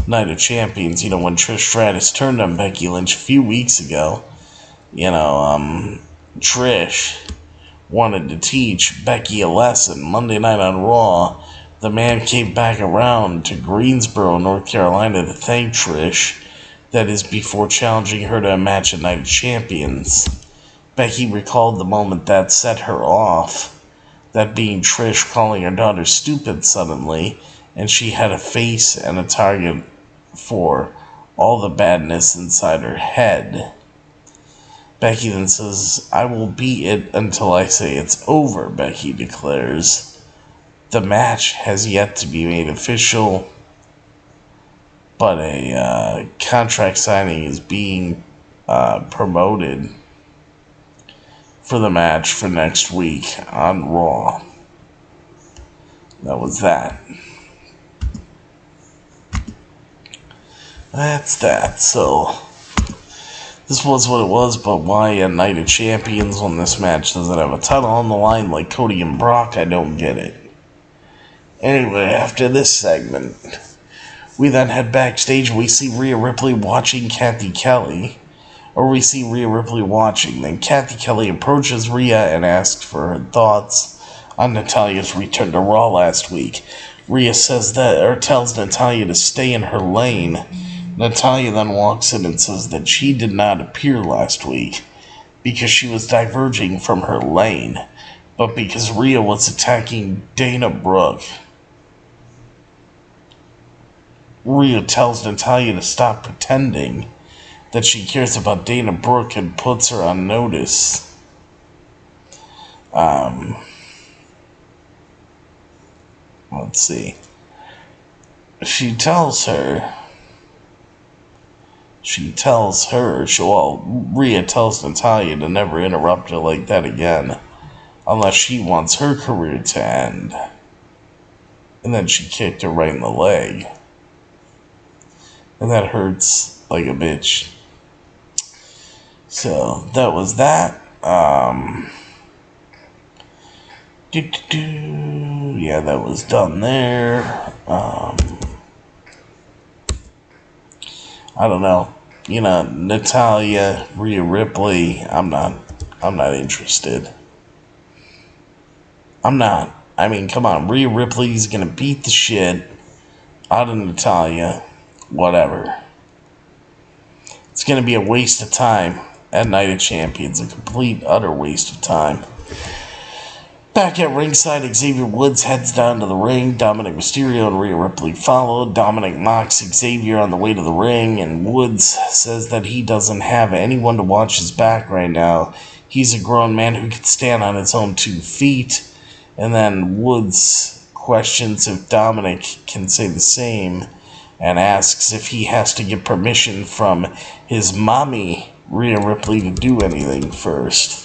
Night of Champions. When Trish Stratus turned on Becky Lynch a few weeks ago, Trish wanted to teach Becky a lesson. Monday night on Raw, the man came back around to Greensboro, North Carolina to thank Trish. That is before challenging her to a match at Night of Champions. Becky recalled the moment that set her off, that being Trish calling her daughter stupid suddenly, and she had a face and a target for all the badness inside her head. Becky then says, "I will beat it until I say it's over," Becky declares. The match has yet to be made official, but a contract signing is being promoted for the match for next week on Raw. That was that. That's that. So, this was what it was, but why a Night of Champions when this match doesn't have a title on the line like Cody and Brock? I don't get it. Anyway, after this segment, we then head backstage and we see Rhea Ripley watching Kathy Kelly. Or we see Rhea Ripley watching. Then Kathy Kelly approaches Rhea and asks for her thoughts on Natalya's return to Raw last week. Rhea says that, or tells Natalya to stay in her lane. Natalya then walks in and says that she did not appear last week because she was diverging from her lane, but because Rhea was attacking Dana Brooke. Rhea tells Natalya to stop pretending that she cares about Dana Brooke and puts her on notice. Let's see. Rhea tells Natalya to never interrupt her like that again, unless she wants her career to end. And then she kicked her right in the leg. And that hurts like a bitch. So, that was that. Yeah, that was done there. I don't know. You know, Natalya, Rhea Ripley, I'm not interested. I'm not. I mean, come on. Rhea Ripley's gonna beat the shit out of Natalya. Whatever. It's gonna be a waste of time at Night of Champions. A complete, utter waste of time. Back at ringside, Xavier Woods heads down to the ring. Dominic Mysterio and Rhea Ripley follow. Dominic mocks Xavier on the way to the ring, and Woods says that he doesn't have anyone to watch his back right now. He's a grown man who can stand on his own 2 feet. And then Woods questions if Dominic can say the same and asks if he has to get permission from his mommy, Rhea Ripley, to do anything first.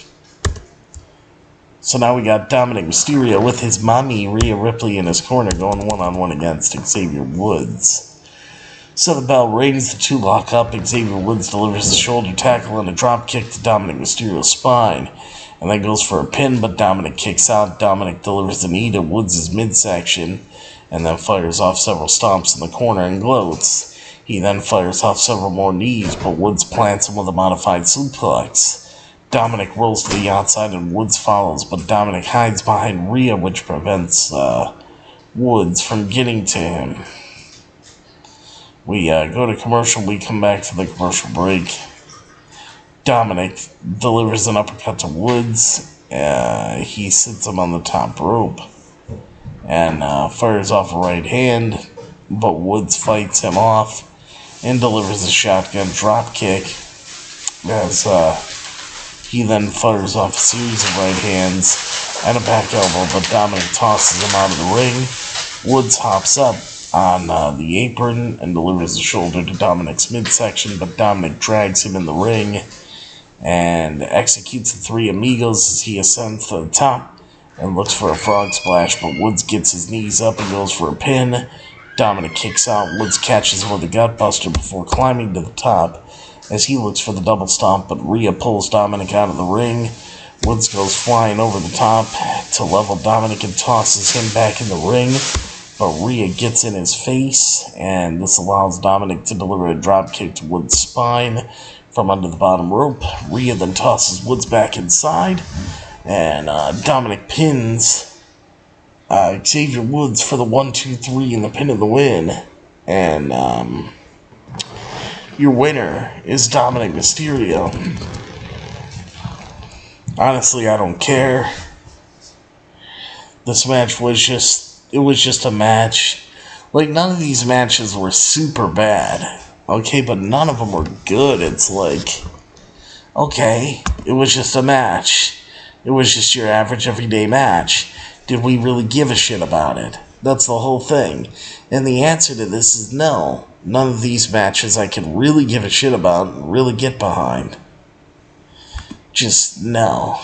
So now we got Dominic Mysterio with his mommy, Rhea Ripley, in his corner going one-on-one against Xavier Woods. So the bell rings, the two lock up. Xavier Woods delivers the shoulder tackle and a drop kick to Dominic Mysterio's spine. And then goes for a pin, but Dominic kicks out. Dominic delivers a knee to Woods' midsection and then fires off several stomps in the corner and gloats. He then fires off several more knees, but Woods plants him with a modified suplex. Dominic rolls to the outside and Woods follows, but Dominic hides behind Rhea, which prevents Woods from getting to him. We go to commercial. We come back to the commercial break. Dominic delivers an uppercut to Woods. He sits him on the top rope and fires off a right hand, but Woods fights him off and delivers a shotgun drop kick as he then fires off a series of right hands and a back elbow, but Dominic tosses him out of the ring. Woods hops up on the apron and delivers a shoulder to Dominic's midsection, but Dominic drags him in the ring and executes the Three Amigos as he ascends to the top and looks for a frog splash, but Woods gets his knees up and goes for a pin. Dominic kicks out. Woods catches him with a gutbuster before climbing to the top as he looks for the double stomp, but Rhea pulls Dominic out of the ring. Woods goes flying over the top to level Dominic and tosses him back in the ring, but Rhea gets in his face, and this allows Dominic to deliver a drop kick to Woods' spine from under the bottom rope. Rhea then tosses Woods back inside, and Dominic pins Xavier Woods for the 1-2-3 and the pin of the win. And your winner is Dominic Mysterio. Honestly, I don't care. This match was just a match. Like, none of these matches were super bad. Okay, but none of them were good. It's like, okay, it was just a match. It was just your average everyday match. Did we really give a shit about it? That's the whole thing. And the answer to this is no. None of these matches I could really give a shit about and really get behind. Just no.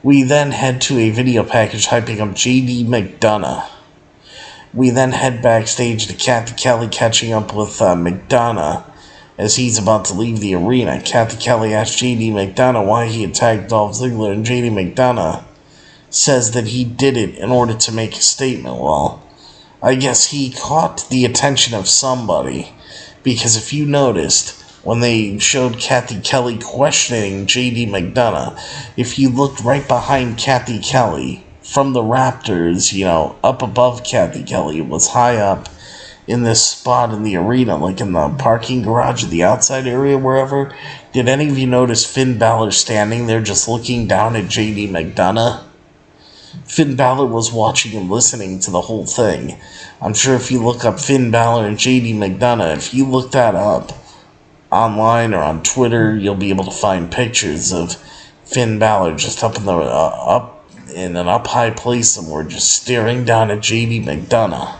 We then head to a video package hyping up JD McDonough. We then head backstage to Kathy Kelly catching up with McDonough as he's about to leave the arena. Kathy Kelly asks JD McDonough why he attacked Dolph Ziggler, and JD McDonough says that he did it in order to make a statement. Well, I guess he caught the attention of somebody, because if you noticed, when they showed Kathy Kelly questioning JD McDonough, if you looked right behind Kathy Kelly, from the Raptors, you know, up above Kathy Kelly, it was high up in this spot in the arena, like in the parking garage or the outside area, wherever. Did any of you notice Finn Balor standing there just looking down at JD McDonough? Finn Balor was watching and listening to the whole thing. I'm sure if you look up Finn Balor and JD McDonough, if you look that up online or on Twitter, you'll be able to find pictures of Finn Balor just up in an up high place somewhere, just staring down at JD McDonough.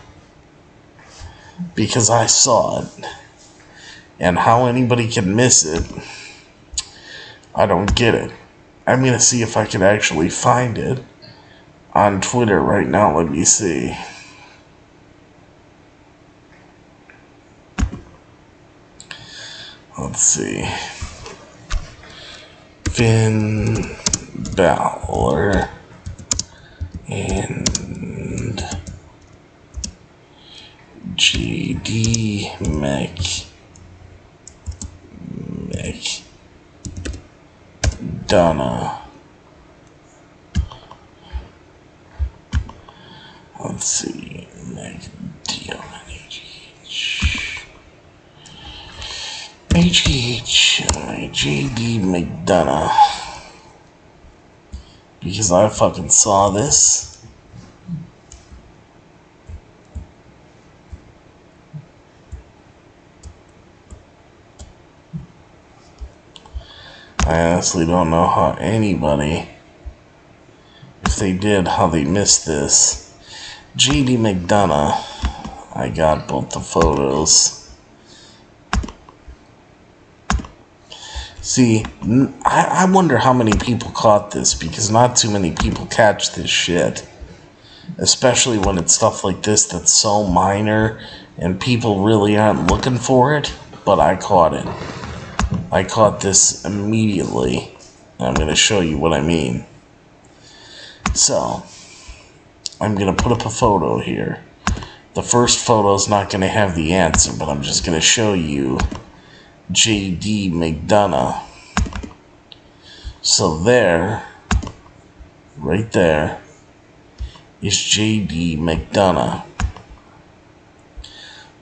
Because I saw it. And how anybody can miss it, I don't get it. I'm going to see if I can actually find it on Twitter right now. Let me see. Let's see. Finn Balor and JD McDonough. Let's see. JD McDonough. Because I fucking saw this. I honestly don't know how anybody, if they did, how they missed this. JD McDonough. I got both the photos. See, I wonder how many people caught this, because not too many people catch this shit. Especially when it's stuff like this that's so minor and people really aren't looking for it. But I caught it. I caught this immediately. I'm going to show you what I mean. So, I'm going to put up a photo here. The first photo is not going to have the answer, but I'm just going to show you JD McDonough. So there, right there, is JD McDonough.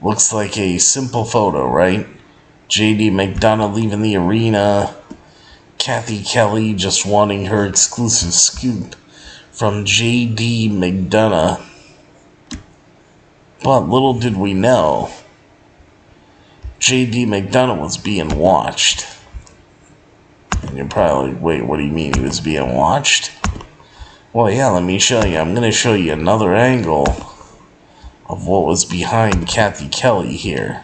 Looks like a simple photo, right? JD McDonough leaving the arena. Kathy Kelly just wanting her exclusive scoop from JD McDonough. But little did we know, JD McDonough was being watched. And you're probably like, wait, what do you mean he was being watched? Well, yeah, let me show you. I'm going to show you another angle of what was behind Kathy Kelly here.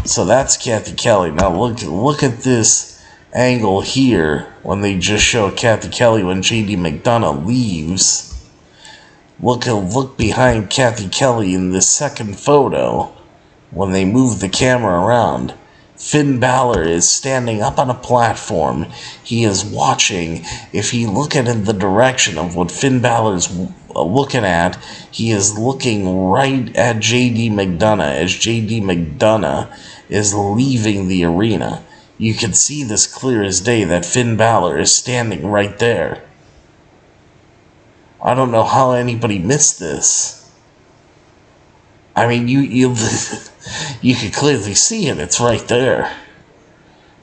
So that's Kathy Kelly. Now look at this angle here when they just show Kathy Kelly when JD McDonough leaves. Look behind Kathy Kelly in this second photo when they move the camera around. Finn Balor is standing up on a platform. He is watching. If you look at in the direction of what Finn Balor's looking at, he is looking right at JD McDonough as JD McDonough is leaving the arena. You can see this clear as day that Finn Balor is standing right there. I don't know how anybody missed this. I mean, you could clearly see it. It's right there.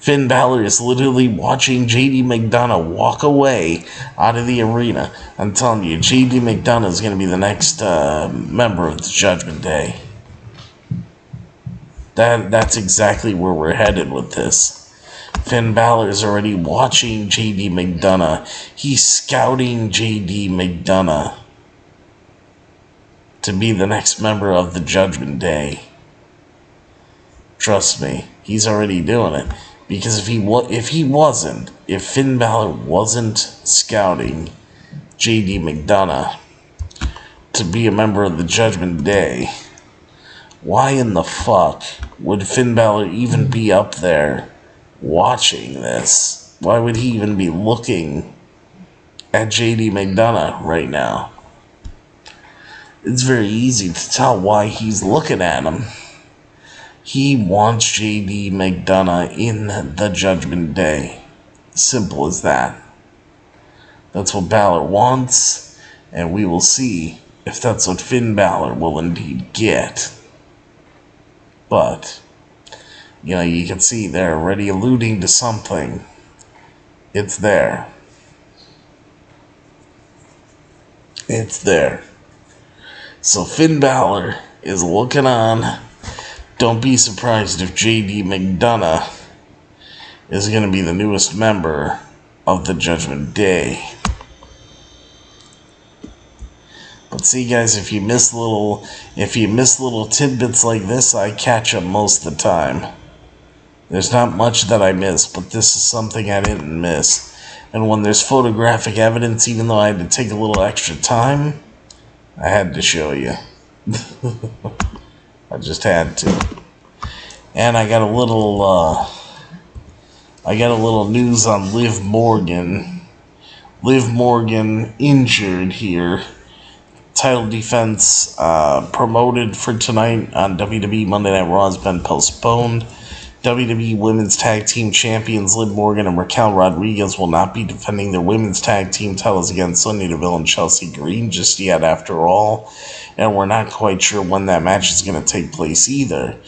Finn Balor is literally watching JD McDonough walk away out of the arena. I'm telling you, JD McDonough is going to be the next member of the Judgment Day. That's exactly where we're headed with this. Finn Balor is already watching JD McDonough. He's scouting JD McDonough to be the next member of the Judgment Day. Trust me, he's already doing it. Because if Finn Balor wasn't scouting JD McDonough to be a member of the Judgment Day, why in the fuck would Finn Balor even be up there watching this? Why would he even be looking at JD McDonough right now? It's very easy to tell why he's looking at him. He wants JD McDonough in the Judgment Day. Simple as that. That's what Balor wants, and we will see if that's what Finn Balor will indeed get. But, you can see they're already alluding to something. It's there. It's there. So Finn Balor is looking on. Don't be surprised if JD McDonough is going to be the newest member of the Judgment Day. But see, guys, if you miss little tidbits like this, I catch them most of the time. There's not much that I miss, but this is something I didn't miss. And when there's photographic evidence, even though I had to take a little extra time, I had to show you. I just had to. And I got a little news on Liv Morgan. Liv Morgan injured here. Title defense promoted for tonight on WWE Monday Night Raw has been postponed. WWE Women's Tag Team Champions Liv Morgan and Raquel Rodriguez will not be defending their Women's Tag Team titles against Sonya Deville and Chelsea Green just yet, after all. And we're not quite sure when that match is going to take place either.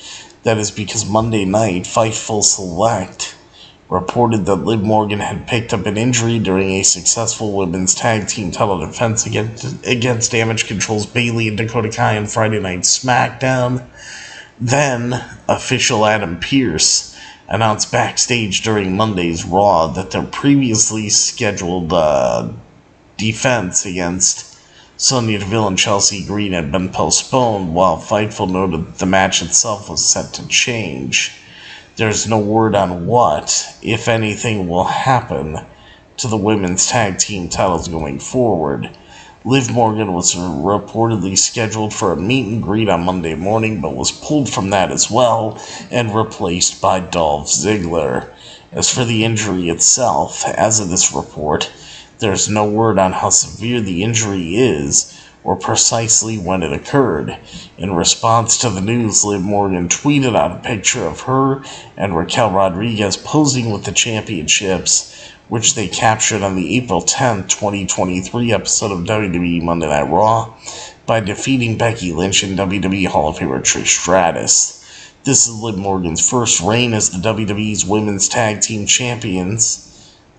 That is because Monday night, Fightful Select reported that Liv Morgan had picked up an injury during a successful women's tag team title defense against Damage Control's Bayley and Dakota Kai on Friday Night SmackDown. Then, official Adam Pearce announced backstage during Monday's Raw that their previously scheduled defense against Sonya Deville and Chelsea Green had been postponed, while Fightful noted that the match itself was set to change. There's no word on what, if anything, will happen to the women's tag team titles going forward. Liv Morgan was reportedly scheduled for a meet and greet on Monday morning, but was pulled from that as well and replaced by Dolph Ziggler. As for the injury itself, as of this report, there's no word on how severe the injury is or precisely when it occurred. In response to the news, Liv Morgan tweeted out a picture of her and Raquel Rodriguez posing with the championships, which they captured on the April 10th, 2023 episode of WWE Monday Night Raw by defeating Becky Lynch and WWE Hall of Famer Trish Stratus. This is Liv Morgan's first reign as the WWE's Women's Tag Team Champions.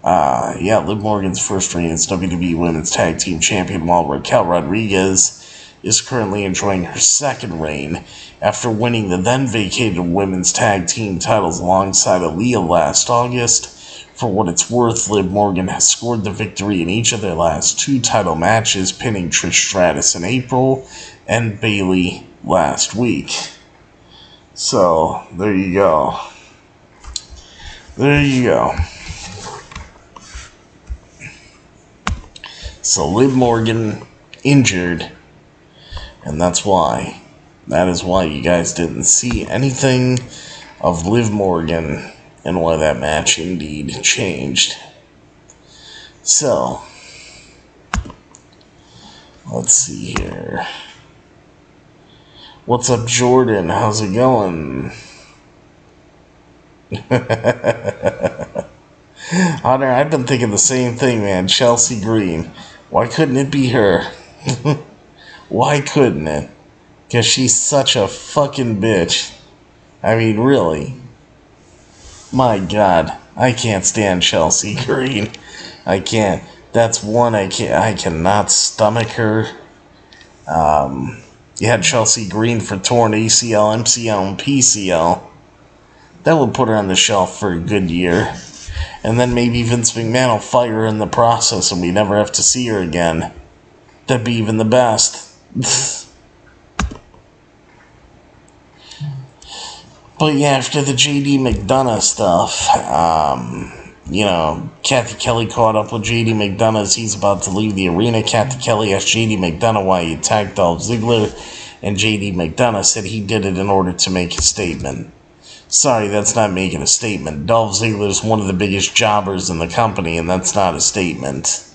Liv Morgan's first reign as WWE Women's Tag Team Champion, while Raquel Rodriguez is currently enjoying her second reign after winning the then vacated Women's Tag Team titles alongside Aaliyah last August. For what it's worth, Liv Morgan has scored the victory in each of their last two title matches, pinning Trish Stratus in April and Bayley last week. So, there you go. There you go. So Liv Morgan injured, and that's why. That is why you guys didn't see anything of Liv Morgan and why that match indeed changed. So, let's see here. What's up, Jordan? How's it going? Hunter, I've been thinking the same thing, man. Chelsea Green. Why couldn't it be her? Why couldn't it? Because she's such a fucking bitch. I mean, really. My God, I can't stand Chelsea Green. I can't. That's one I cannot stomach her. You had Chelsea Green for torn ACL, MCL, and PCL. That would put her on the shelf for a good year. And then maybe Vince McMahon will fire her in the process and we never have to see her again. That'd be even the best. But yeah, after the JD McDonough stuff, Kathy Kelly caught up with JD McDonough as he's about to leave the arena. Kathy Kelly asked JD McDonough why he attacked Dolph Ziggler, and JD McDonough said he did it in order to make a statement. Sorry, that's not making a statement. Dolph Ziggler is one of the biggest jobbers in the company, and that's not a statement.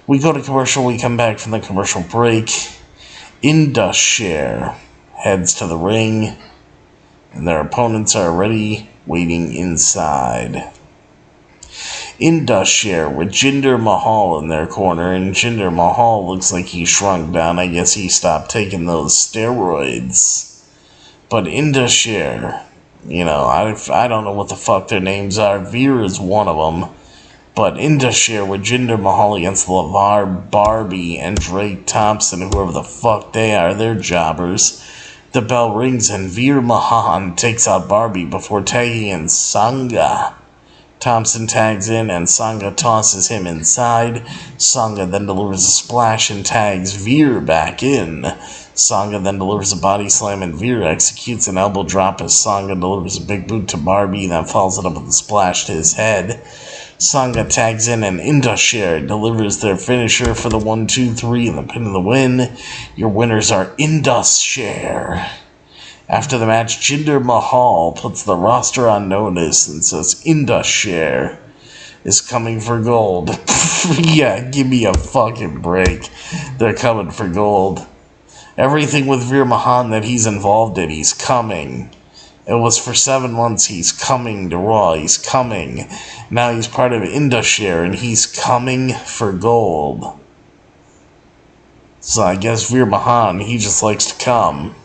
We go to commercial, we come back from the commercial break. Indus heads to the ring, and their opponents are already waiting inside. Indus with Jinder Mahal in their corner, and Jinder Mahal looks like he shrunk down. I guess he stopped taking those steroids. But Indus I don't know what the fuck their names are. Veer is one of them. But Indus with Jinder Mahal against LeVar Barbie and Drake Thompson, whoever the fuck they are, they're jobbers. The bell rings and Veer Mahan takes out Barbie before tagging in Sangha. Thompson tags in and Sangha tosses him inside. Sangha then delivers a splash and tags Veer back in. Sangha then delivers a body slam and Veer executes an elbow drop as Sangha delivers a big boot to Barbie, then follows it up with a splash to his head. Sangha tags in and Indus delivers their finisher for the 1-2-3 and the pin of the win. Your winners are Indus. After the match, Jinder Mahal puts the roster on notice and says Indus is coming for gold. Yeah, give me a fucking break. They're coming for gold. Everything with Veer Mahan that he's involved in, he's coming. It was for 7 months, he's coming to Raw, he's coming. Now he's part of Indus and he's coming for gold. So I guess Veer Mahan, he just likes to come.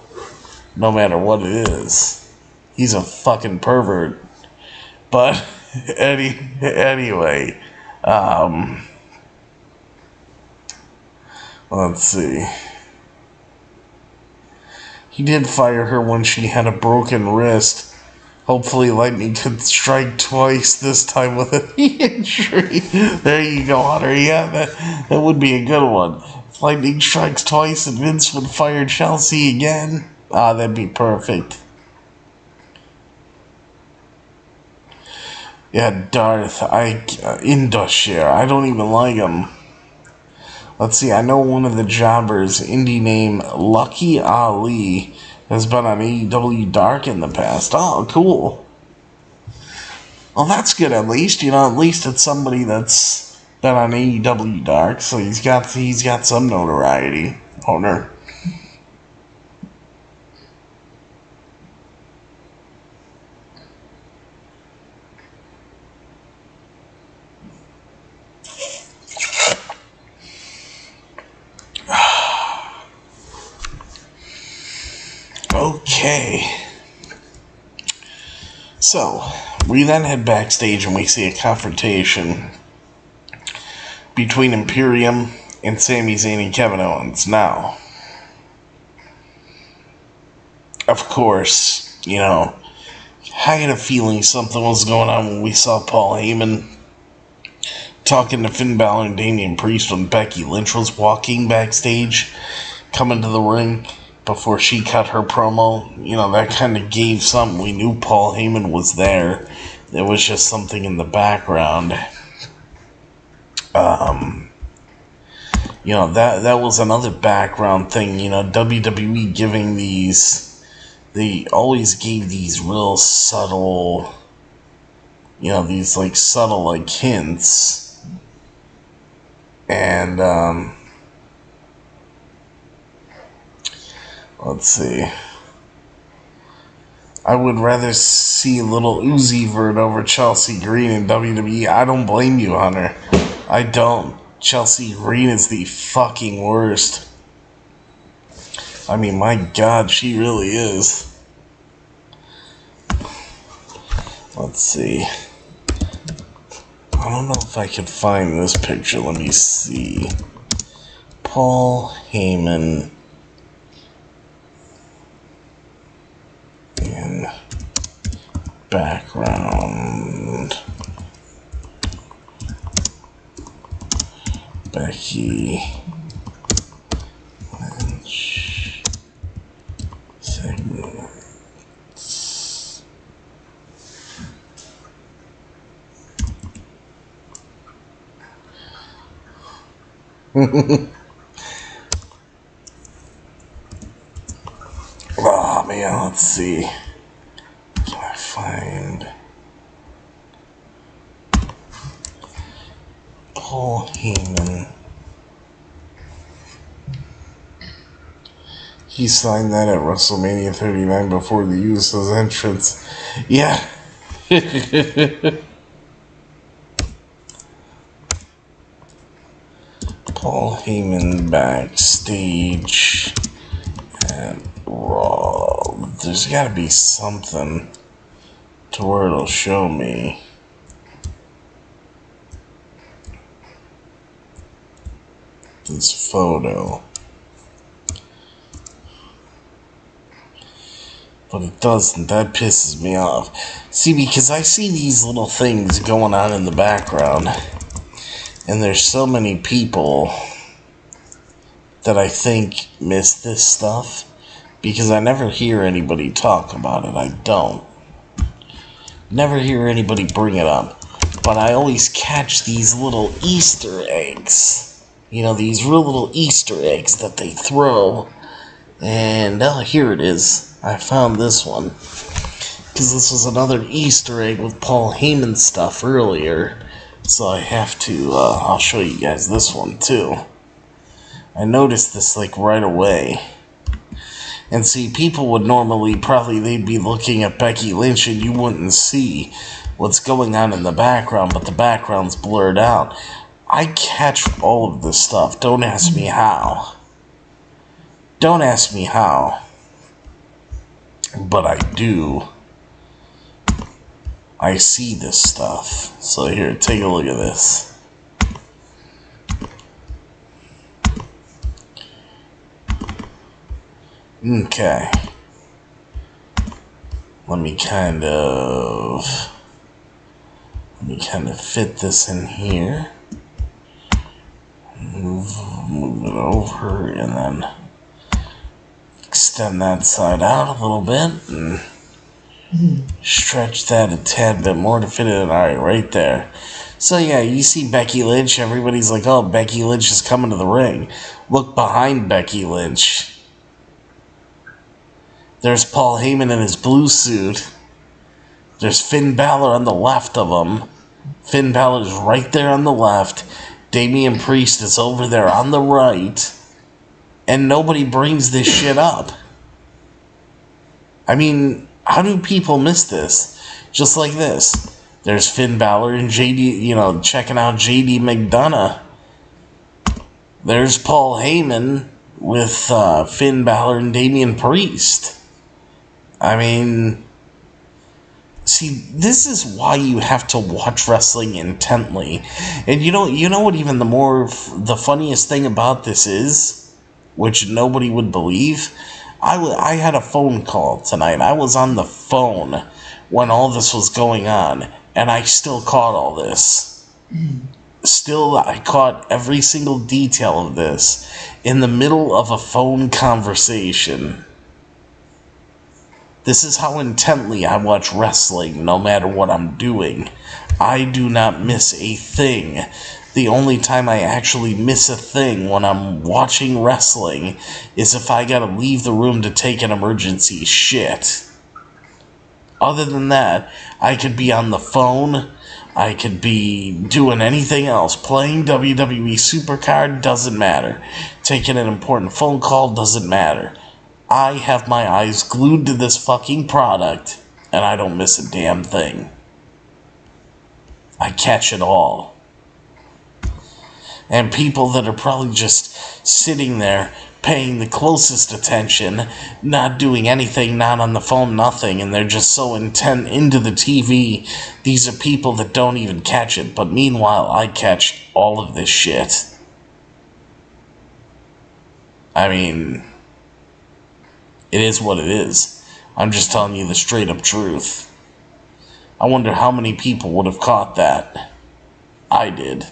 No matter what it is. He's a fucking pervert. But, anyway. Let's see. He did fire her when she had a broken wrist. Hopefully Lightning could strike twice, this time with an injury. There you go, Hunter. Yeah, that would be a good one. If Lightning strikes twice and Vince would fire Chelsea again, that'd be perfect. Yeah, Darth, Indus I don't even like him. Let's see, I know one of the jobbers, indie name Lucky Ali, has been on AEW Dark in the past. Oh, cool. Well, that's good at least. At least it's somebody that's been on AEW Dark, so he's got some notoriety. Owner. Okay. So, we then head backstage and we see a confrontation between Imperium and Sami Zayn and Kevin Owens. Now, of course, I had a feeling something was going on when we saw Paul Heyman talking to Finn Balor and Damian Priest when Becky Lynch was walking backstage, coming to the ring. Before she cut her promo, that kind of gave something. We knew Paul Heyman was there. There was just something in the background. That was another background thing. WWE giving they always gave these real subtle, these subtle hints. And, let's see. I would rather see little Uzi Vert over Chelsea Green in WWE. I don't blame you, Hunter. I don't. Chelsea Green is the fucking worst. I mean, my God, she really is. Let's see. I don't know if I could find this picture. Let me see. Paul Heyman in background. Becky Lynch segments. Oh man, let's see. Can I find Paul Heyman? He signed that at WrestleMania 39 before the Usos entrance. Yeah. Paul Heyman backstage at Raw. There's gotta be something to where it'll show me. This photo. But it doesn't. That pisses me off. See, because I see these little things going on in the background. And there's so many people that I think miss this stuff. Because I never hear anybody talk about it. I don't. Never hear anybody bring it up. But I always catch these little Easter eggs. You know, these real little Easter eggs that they throw. And, oh, here it is. I found this one. Because this was another Easter egg with Paul Heyman stuff earlier. So I have to, I'll show you guys this one too. I noticed this like right away. And see, people would normally they'd be looking at Becky Lynch and you wouldn't see what's going on in the background, but the background's blurred out. I catch all of this stuff. Don't ask me how. Don't ask me how. But I do. I see this stuff. So here, take a look at this. Okay. Let me kind of fit this in here. Move it over and then extend that side out a little bit and stretch that a tad bit more to fit it in. Alright, right there. So yeah, you see Becky Lynch, everybody's like, oh, Becky Lynch is coming to the ring. Look behind Becky Lynch. There's Paul Heyman in his blue suit. There's Finn Balor on the left of him. Finn Balor is right there on the left. Damian Priest is over there on the right. And nobody brings this shit up. I mean, how do people miss this? Just like this. There's Finn Balor and JD, checking out JD McDonough. There's Paul Heyman with Finn Balor and Damian Priest. I mean, see, this is why you have to watch wrestling intently. And you know what even the funniest thing about this is, which nobody would believe? I had a phone call tonight. I was on the phone when all this was going on, and I still caught all this. Still, I caught every single detail of this in the middle of a phone conversation. This is how intently I watch wrestling, no matter what I'm doing. I do not miss a thing. The only time I actually miss a thing when I'm watching wrestling is if I gotta leave the room to take an emergency shit. Other than that, I could be on the phone, I could be doing anything else. Playing WWE Supercard doesn't matter. Taking an important phone call doesn't matter. I have my eyes glued to this fucking product, and I don't miss a damn thing. I catch it all. And people that are probably just sitting there paying the closest attention, not doing anything, not on the phone, nothing, and they're just so intent into the TV. These are people that don't even catch it, but meanwhile, I catch all of this shit. I mean, it is what it is. I'm just telling you the straight up truth. I wonder how many people would have caught that. I did.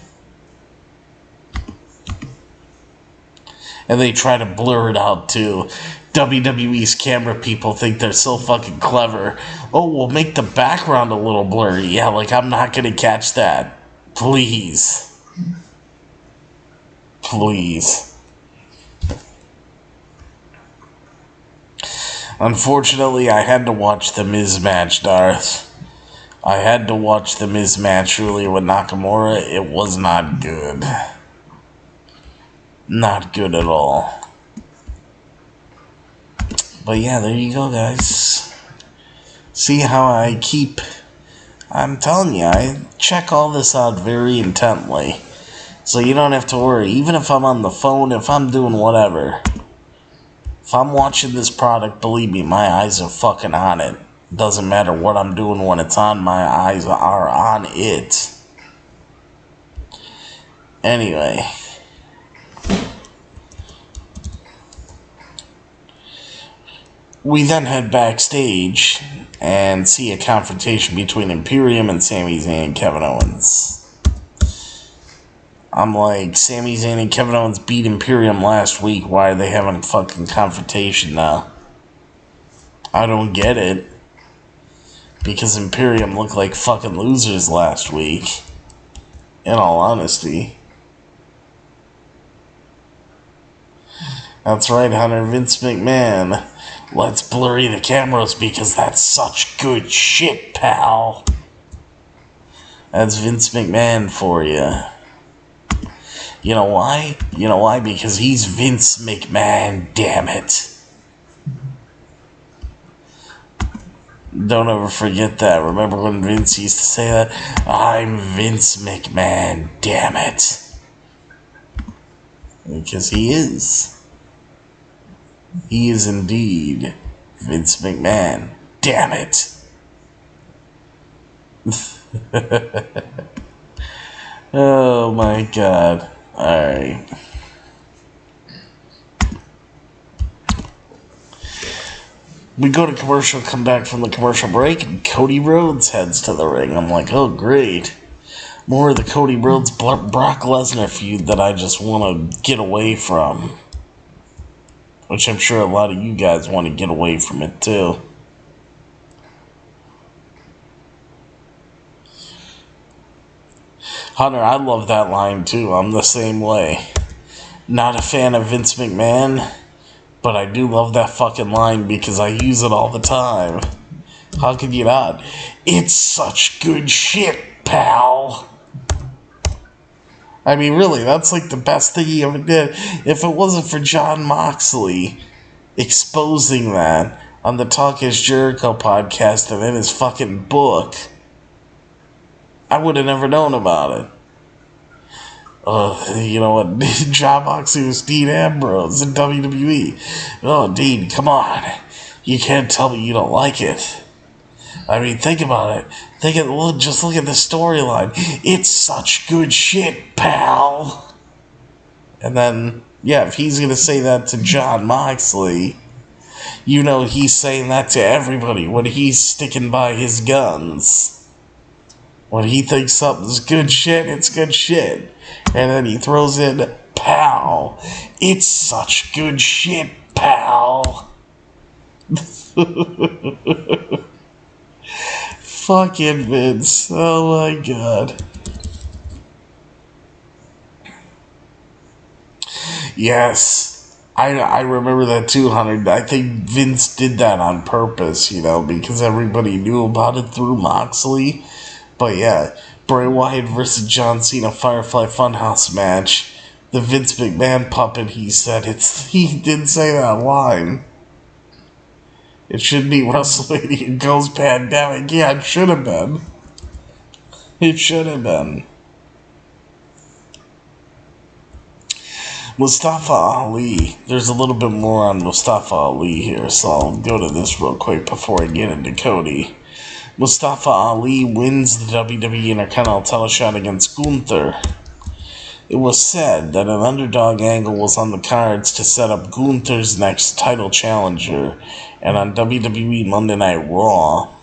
And they try to blur it out too. WWE's camera people think they're so fucking clever. Oh, we'll make the background a little blurry. Yeah, like I'm not gonna catch that. Please. Please. Unfortunately, I had to watch the Miz match, Darth. I had to watch the Miz match earlier with Nakamura. It was not good. Not good at all. But yeah, there you go, guys. See how I keep... I'm telling you, I check all this out very intently. So you don't have to worry. Even if I'm on the phone, if I'm doing whatever. If I'm watching this product, believe me, my eyes are fucking on it. Doesn't matter what I'm doing when it's on, my eyes are on it. Anyway. We then head backstage and see a confrontation between Imperium and Sami Zayn and Kevin Owens. I'm like, Sami Zayn and Kevin Owens beat Imperium last week. Why are they having a fucking confrontation now? I don't get it. Because Imperium looked like fucking losers last week. In all honesty. That's right, Hunter. Vince McMahon. Let's blurry the cameras because that's such good shit, pal. That's Vince McMahon for you. You know why? You know why? Because he's Vince McMahon, damn it. Don't ever forget that. Remember when Vince used to say that? I'm Vince McMahon, damn it. Because he is. He is indeed Vince McMahon, damn it. Oh my god. Alright. We go to commercial, come back from the commercial break, and Cody Rhodes heads to the ring. I'm like, oh great. More of the Cody Rhodes Brock Lesnar feud that I just want to get away from. Which I'm sure a lot of you guys want to get away from it too. Hunter, I love that line too. I'm the same way. Not a fan of Vince McMahon, but I do love that fucking line because I use it all the time. How could you not? It's such good shit, pal. I mean, really, that's like the best thing he ever did. If it wasn't for Jon Moxley exposing that on the Talk Is Jericho podcast and in his fucking book, I would have never known about it. You know what? Jon Moxley was Dean Ambrose in WWE. Oh, Dean, come on. You can't tell me you don't like it. I mean, think about it. Just look at the storyline. It's such good shit, pal. And then, yeah, if he's going to say that to Jon Moxley, you know he's saying that to everybody when he's sticking by his guns. When he thinks something's good shit, it's good shit. And then he throws in, pal. It's such good shit, pal. Fucking Vince. Oh my god. Yes. I remember that too, Hunter. I think Vince did that on purpose, you know, because everybody knew about it through Moxley. But yeah, Bray Wyatt versus John Cena Firefly Funhouse match. The Vince McMahon puppet, he said he did say that line. It should be WrestleMania Goes Pandemic. Yeah, it should have been. It should have been. Mustafa Ali. There's a little bit more on Mustafa Ali here, so I'll go to this real quick before I get into Cody. Mustafa Ali wins the WWE Intercontinental title shot against Gunther. It was said that an underdog angle was on the cards to set up Gunther's next title challenger, and on WWE Monday Night Raw,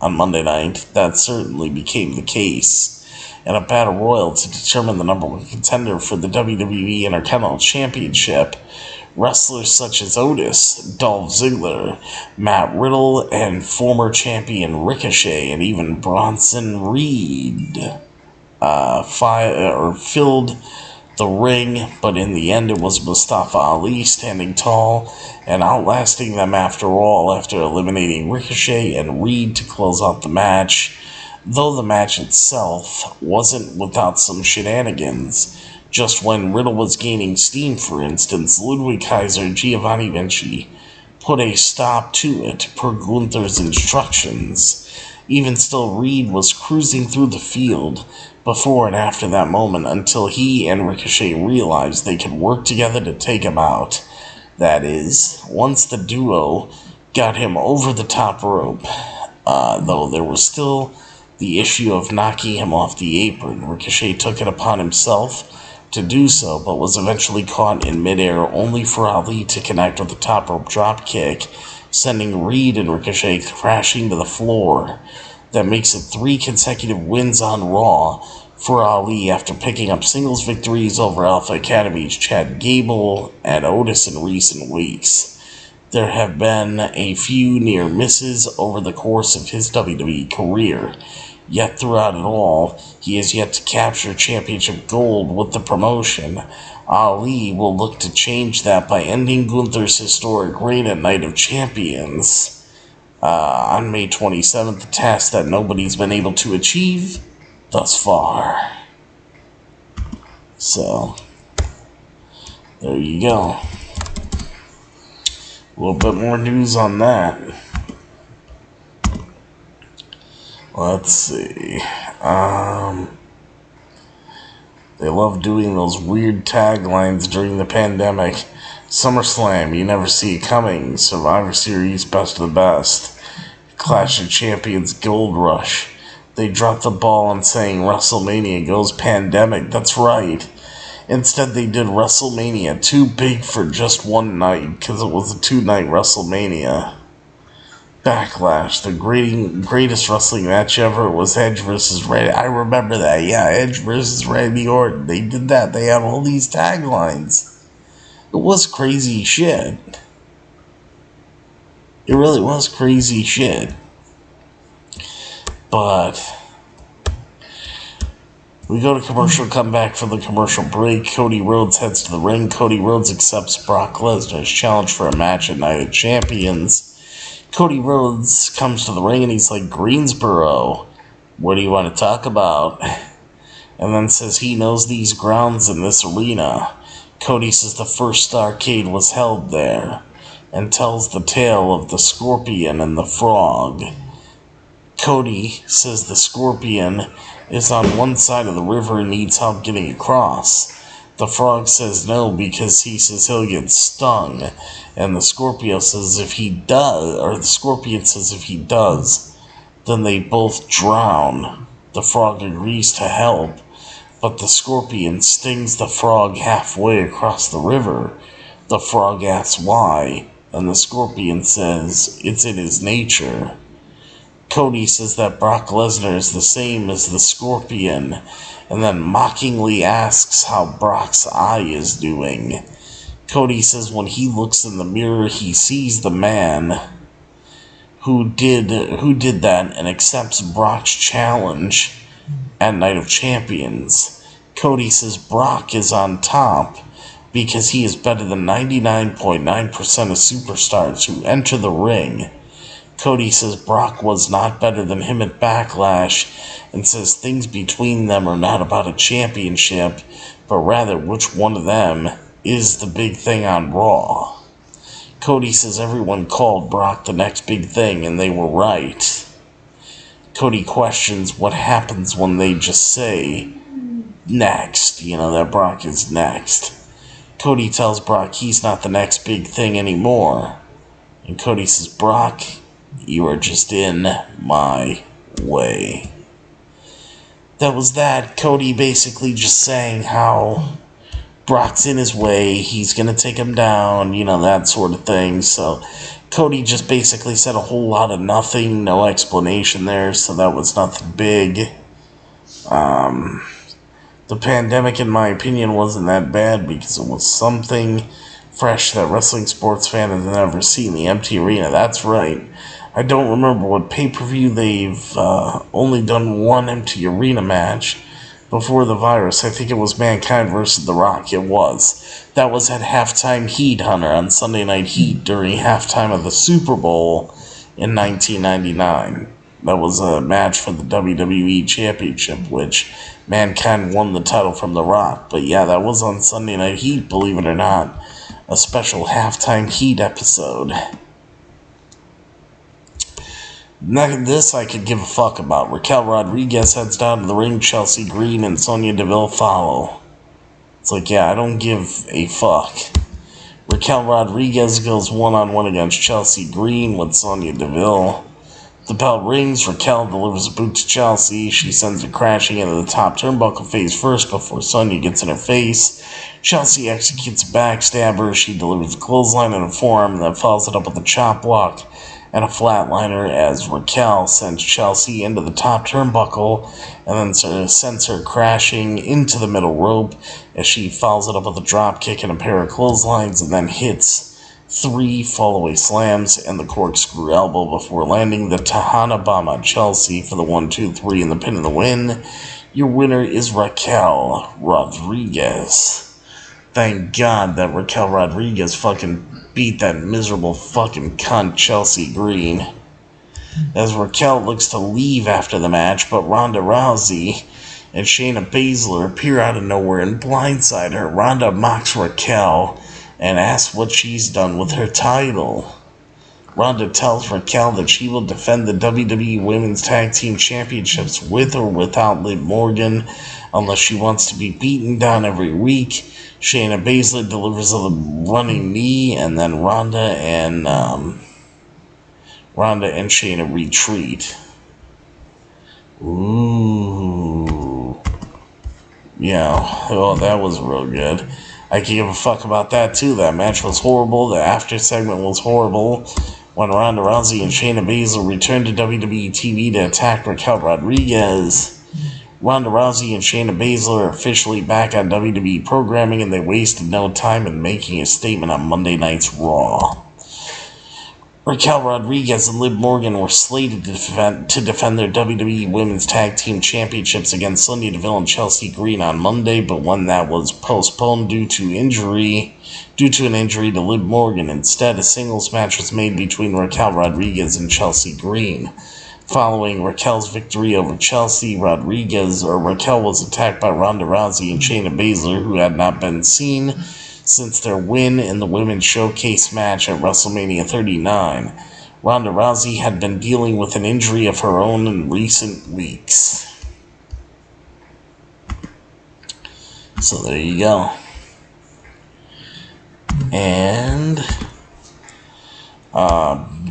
on Monday night, that certainly became the case. In a battle royal to determine the number one contender for the WWE Intercontinental Championship, wrestlers such as Otis, Dolph Ziggler, Matt Riddle, and former champion Ricochet, and even Bronson Reed filled the ring, but in the end it was Mustafa Ali standing tall and outlasting them after all, after eliminating Ricochet and Reed to close out the match. Though the match itself wasn't without some shenanigans. Just when Riddle was gaining steam, for instance, Ludwig Kaiser and Giovanni Vinci put a stop to it per Gunther's instructions. Even still, Reed was cruising through the field before and after that moment until he and Ricochet realized they could work together to take him out. That is, once the duo got him over the top rope, though there was still the issue of knocking him off the apron. Ricochet took it upon himself to do so, but was eventually caught in midair only for Ali to connect with a top rope drop kick, sending Reed and Ricochet crashing to the floor. That makes it 3 consecutive wins on Raw for Ali after picking up singles victories over Alpha Academy's Chad Gable and Otis in recent weeks. There have been a few near misses over the course of his WWE career. Yet throughout it all, he has yet to capture championship gold with the promotion. Ali will look to change that by ending Gunther's historic reign at Night of Champions on May 27th, a task that nobody's been able to achieve thus far. So, there you go. A little bit more news on that. Let's see. They love doing those weird taglines during the pandemic. SummerSlam, you never see it coming. Survivor Series, best of the best. Clash of Champions, Gold Rush. They dropped the ball on saying WrestleMania goes pandemic. That's right. Instead, they did WrestleMania, too big for just one night, because it was a 2-night WrestleMania. BackLash, the greatest wrestling match ever was Edge versus Randy. I remember that, yeah, Edge versus Randy Orton. They did that. They had all these taglines. It was crazy shit. It really was crazy shit. But we go to commercial, come back from the commercial break. Cody Rhodes heads to the ring. Cody Rhodes accepts Brock Lesnar's challenge for a match at Night of Champions. Cody Rhodes comes to the ring and he's like, Greensboro, what do you want to talk about? And then says he knows these grounds in this arena. Cody says the first Starrcade was held there, and tells the tale of the Scorpion and the Frog. Cody says the Scorpion is on one side of the river and needs help getting across. The Frog says no because he says he'll get stung, and the Scorpion says if he does, then they both drown. The Frog agrees to help, but the Scorpion stings the Frog halfway across the river. The Frog asks why, and the Scorpion says it's in his nature. Cody says that Brock Lesnar is the same as the Scorpion, and then mockingly asks how Brock's eye is doing. Cody says when he looks in the mirror, he sees the man who did that and accepts Brock's challenge at Night of Champions. Cody says Brock is on top because he is better than 99.9% of superstars who enter the ring. Cody says Brock was not better than him at BackLash, and says things between them are not about a championship, but rather which one of them is the big thing on Raw. Cody says everyone called Brock the next big thing, and they were right. Cody questions what happens when they just say next, that Brock is next. Cody tells Brock he's not the next big thing anymore. And Cody says, Brock, you are just in my way. That was that. Cody basically just saying how Brock's in his way, he's going to take him down, that sort of thing. So Cody just basically said a whole lot of nothing, no explanation there, so that was nothing big. The pandemic, in my opinion, wasn't that bad because it was something fresh that wrestling sports fan has never seen. The empty arena, that's right. I don't remember what pay-per-view they've only done one empty arena match before the virus. I think it was Mankind versus The Rock. It was. That was at Halftime Heat, Hunter, on Sunday Night Heat during halftime of the Super Bowl in 1999. That was a match for the WWE Championship, which Mankind won the title from The Rock. But yeah, that was on Sunday Night Heat, believe it or not. A special Halftime Heat episode. This I could give a fuck about. Raquel Rodriguez heads down to the ring. Chelsea Green and Sonya Deville follow. It's like, yeah, I don't give a fuck. Raquel Rodriguez goes one-on-one against Chelsea Green with Sonya Deville. The bell rings. Raquel delivers a boot to Chelsea. She sends her crashing into the top turnbuckle face first before Sonya gets in her face. Chelsea executes a backstabber. She delivers a clothesline and a forearm and then follows it up with a chop block and a flatliner as Raquel sends Chelsea into the top turnbuckle and then sends her crashing into the middle rope as she follows it up with a drop kick and a pair of clotheslines and then hits 3 fallaway slams and the corkscrew elbow before landing the Tejana Bomb on Chelsea for the 1-2-3 and the pin and the win. Your winner is Raquel Rodriguez. Thank God that Raquel Rodriguez fucking beat that miserable fucking cunt Chelsea Green. As Raquel looks to leave after the match, but Ronda Rousey and Shayna Baszler appear out of nowhere and blindside her. Ronda mocks Raquel and asks what she's done with her title. Ronda tells Raquel that she will defend the WWE Women's Tag Team Championships with or without Liv Morgan unless she wants to be beaten down every week. Shayna Baszler delivers a running knee, and then Ronda and Shayna retreat. Ooh. Yeah, oh, that was real good. I can give a fuck about that too. That match was horrible. The after segment was horrible. When Ronda Rousey and Shayna Baszler returned to WWE TV to attack Raquel Rodriguez, Ronda Rousey and Shayna Baszler are officially back on WWE programming, and they wasted no time in making a statement on Monday night's Raw. Raquel Rodriguez and Liv Morgan were slated to defend their WWE Women's Tag Team Championships against Sonya Deville and Chelsea Green on Monday, but when that was postponed due to an injury to Liv Morgan, instead a singles match was made between Raquel Rodriguez and Chelsea Green. Following Raquel's victory over Raquel was attacked by Ronda Rousey and Shayna Baszler, who had not been seen since their win in the Women's Showcase match at WrestleMania 39. Ronda Rousey had been dealing with an injury of her own in recent weeks. So there you go. And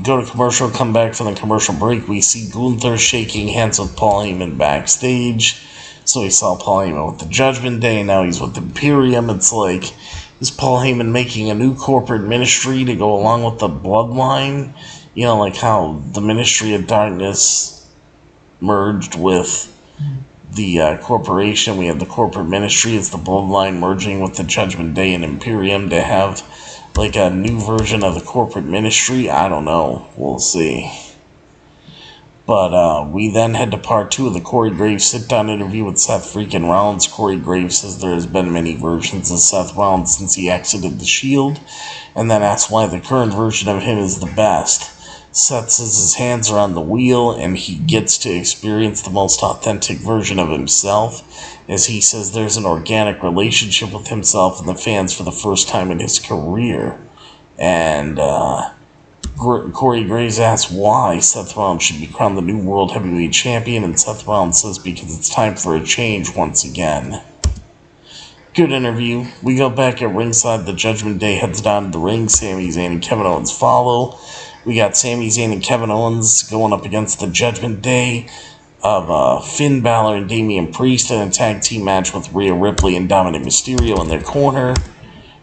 go to commercial, come back from the commercial break. We see Gunther shaking hands with Paul Heyman backstage. So we saw Paul Heyman with the Judgment Day, now he's with Imperium. It's like, is Paul Heyman making a new corporate ministry to go along with the Bloodline? You know, like how the Ministry of Darkness merged with the corporation. We have the corporate ministry. It's the Bloodline merging with the Judgment Day and Imperium to have like a new version of the corporate ministry. I don't know. We'll see. But we then head to part 2 of the Corey Graves sit-down interview with Seth freaking Rollins. Corey Graves says there has been many versions of Seth Rollins since he exited the Shield, and then asks why the current version of him is the best. Seth says his hands are on the wheel, and he gets to experience the most authentic version of himself, as he says there's an organic relationship with himself and the fans for the first time in his career. And Corey Graves asks why Seth Rollins should be crowned the new World Heavyweight Champion, and Seth Rollins says because it's time for a change once again. Good interview. We go back at ringside. The Judgment Day heads down to the ring. Sami Zayn and Kevin Owens follow. We got Sami Zayn and Kevin Owens going up against the Judgment Day of Finn Balor and Damian Priest in a tag team match with Rhea Ripley and Dominic Mysterio in their corner.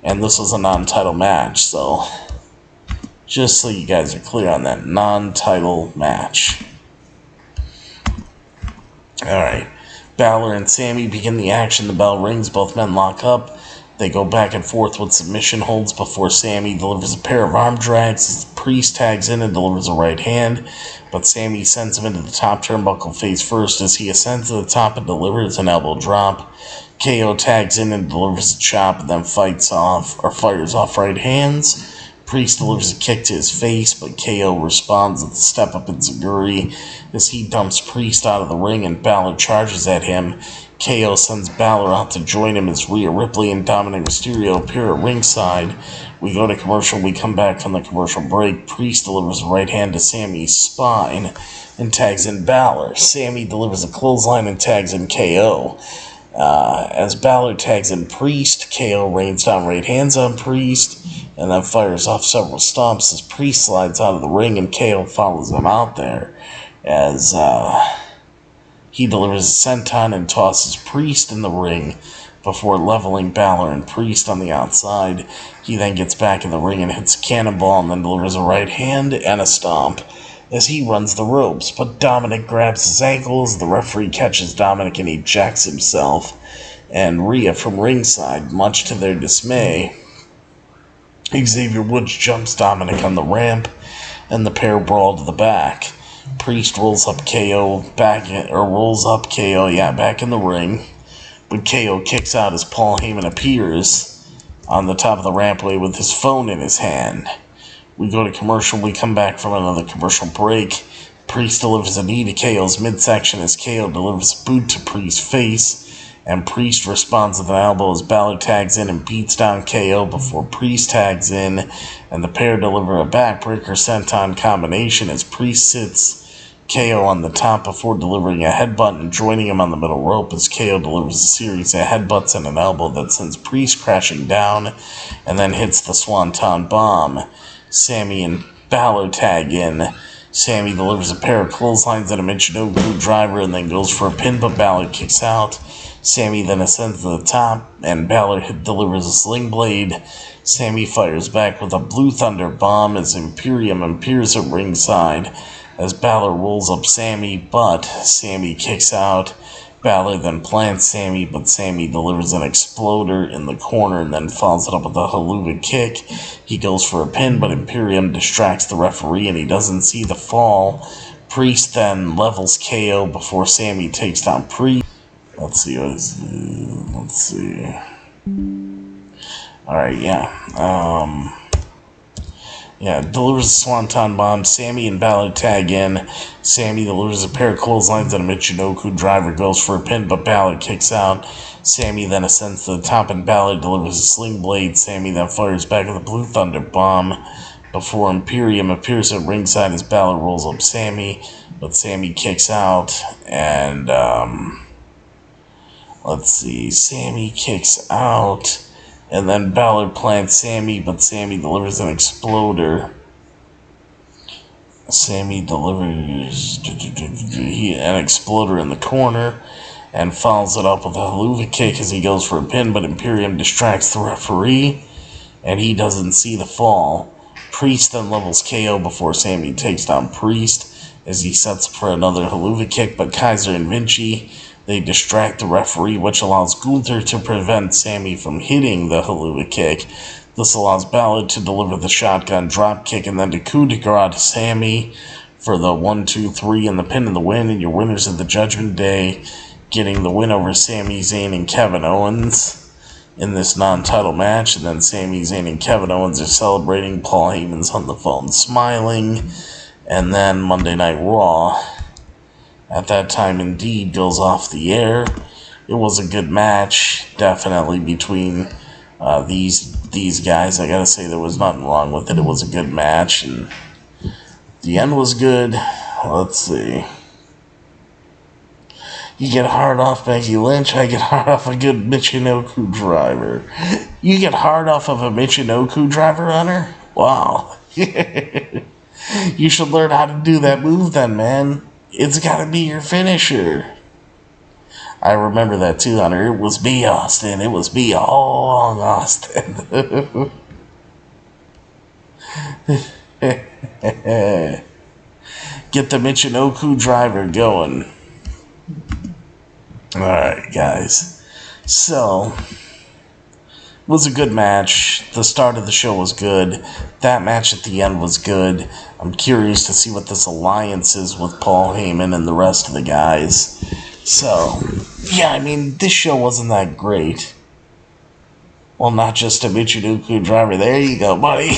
And this was a non-title match, so just so you guys are clear on that, non-title match. Alright. Balor and Sami begin the action. The bell rings. Both men lock up. They go back and forth with submission holds before Sami delivers a pair of arm drags. Priest tags in and delivers a right hand, but Sami sends him into the top turnbuckle face first as he ascends to the top and delivers an elbow drop. KO tags in and delivers a chop and then fires off right hands. Priest delivers a kick to his face, but KO responds with a step up enziguri as he dumps Priest out of the ring and Balor charges at him. KO sends Balor out to join him as Rhea Ripley and Dominic Mysterio appear at ringside. We go to commercial. We come back from the commercial break. Priest delivers a right hand to Sami's spine and tags in Balor. Sami delivers a clothesline and tags in KO. As Balor tags in Priest, KO rains down right hands on Priest and then fires off several stomps as Priest slides out of the ring and KO follows him out there as he delivers a senton and tosses Priest in the ring before leveling Balor and Priest on the outside. He then gets back in the ring and hits a cannonball and then delivers a right hand and a stomp as he runs the ropes. But Dominic grabs his ankles, the referee catches Dominic and ejects himself, and Rhea from ringside, much to their dismay, Xavier Woods jumps Dominic on the ramp and the pair brawl to the back. Priest rolls up KO back in the ring, but KO kicks out as Paul Heyman appears on the top of the rampway with his phone in his hand. We go to commercial. We come back from another commercial break. Priest delivers a knee to KO's midsection as KO delivers a boot to Priest's face, and Priest responds with an elbow as Balor tags in and beats down KO before Priest tags in, and the pair deliver a backbreaker senton combination as Priest sits KO on the top before delivering a headbutt and joining him on the middle rope as KO delivers a series of headbutts and an elbow that sends Priest crashing down and then hits the Swanton Bomb. Sami and Balor tag in. Sami delivers a pair of clotheslines and a Michinoku driver and then goes for a pin, but Balor kicks out. Sami then ascends to the top and Balor delivers a sling blade. Sami fires back with a Blue Thunder Bomb as Imperium appears at ringside as Balor rolls up Sami, but Sami kicks out. Balor then plants Sami, but Sami delivers an exploder in the corner and then follows it up with a haluva kick. He goes for a pin, but Imperium distracts the referee and he doesn't see the fall. Priest then levels KO before Sami takes down Priest. Let's see. Alright, delivers a Swanton Bomb. Sami and Balor tag in. Sami delivers a pair of clotheslines and a Michinoku driver goes for a pin, but Balor kicks out. Sami then ascends to the top and Balor delivers a sling blade. Sami then fires back with a Blue Thunder Bomb before Imperium appears at ringside as Balor rolls up Sami, but Sami kicks out and Sami kicks out. And then Balor plants Sami, but Sami delivers an exploder. Sami delivers an exploder in the corner and follows it up with a haluva kick as he goes for a pin, but Imperium distracts the referee and he doesn't see the fall. Priest then levels KO before Sami takes down Priest as he sets for another haluva kick, but Kaiser and Vinci, they distract the referee, which allows Gunther to prevent Sami from hitting the haluva kick. This allows Balor to deliver the shotgun drop kick and then to coup de grace to Sami for the 1-2-3 and the pin and the win. And your winners of the Judgment Day, getting the win over Sami Zayn and Kevin Owens in this non-title match. And then Sami Zayn and Kevin Owens are celebrating. Paul Heyman's on the phone smiling. And then Monday Night Raw, at that time, indeed, goes off the air. It was a good match, definitely, between these guys. I gotta say, there was nothing wrong with it. It was a good match, and the end was good. Let's see. You get hard off Becky Lynch, I get hard off a good Michinoku driver. You get hard off of a Michinoku driver, Hunter? Wow. You should learn how to do that move then, man. It's gotta be your finisher. I remember that too, Hunter. It was me, Austin. It was me all along, Austin. Get the Michinoku driver going. Alright, guys. So, it was a good match. The start of the show was good. That match at the end was good. I'm curious to see what this alliance is with Paul Heyman and the rest of the guys. So, yeah, I mean, this show wasn't that great. Well, not just a Michinoku driver. There you go, buddy.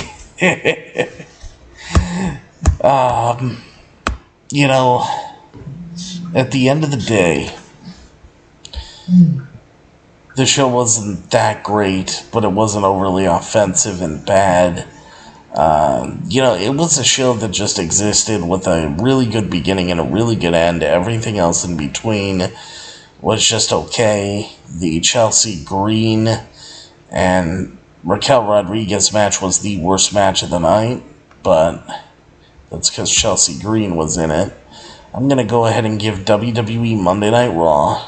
You know, at the end of the day, the show wasn't that great, but it wasn't overly offensive and bad. You know, it was a show that just existed with a really good beginning and a really good end. Everything else in between was just okay. The Chelsea Green and Raquel Rodriguez match was the worst match of the night, but that's because Chelsea Green was in it. I'm going to go ahead and give WWE Monday Night Raw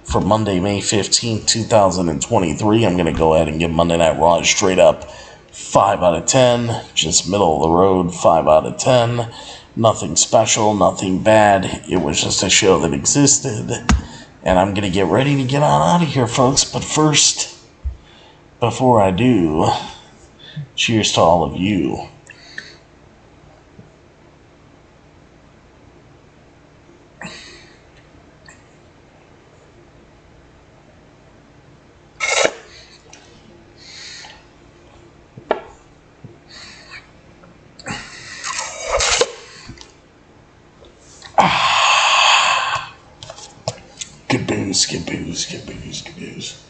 for Monday, May 15th, 2023. I'm going to go ahead and give Monday Night Raw straight up 5 out of 10. Just middle of the road, 5 out of 10. Nothing special, nothing bad. It was just a show that existed. And I'm going to get ready to get on out of here, folks. But first, before I do, cheers to all of you. Good booze, good booze, good booze, good booze.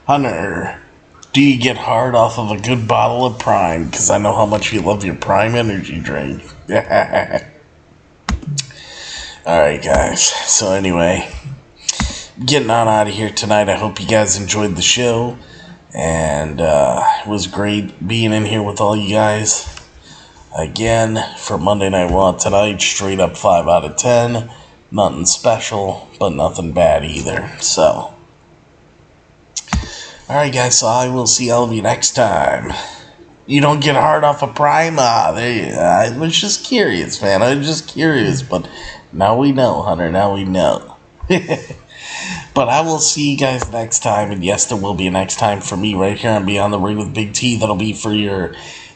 Hunter, do you get hard off of a good bottle of Prime? Because I know how much you love your Prime energy drink. Alright, guys. So anyway, getting on out of here tonight. I hope you guys enjoyed the show. And it was great being in here with all you guys. Again, for Monday Night Raw tonight, straight up 5 out of 10. Nothing special, but nothing bad either. So, alright guys, so I will see all of you next time. You don't get hard off a Prime? I was just curious, man. I was just curious, but now we know, Hunter. Now we know. But I will see you guys next time, and yes, there will be a next time for me right here on Beyond the Ring with Big T. That'll be for your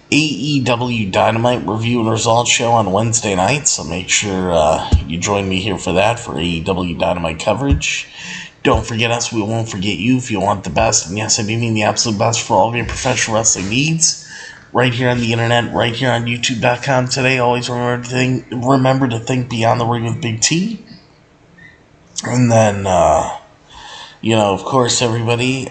AEW Dynamite review and results show on Wednesday night, so make sure you join me here for that, for AEW Dynamite coverage. Don't forget us, we won't forget you if you want the best, and yes, I do mean the absolute best for all of your professional wrestling needs, right here on the internet, right here on YouTube.com today. Always remember to think Beyond the Ring with Big T. And then, you know, of course, everybody,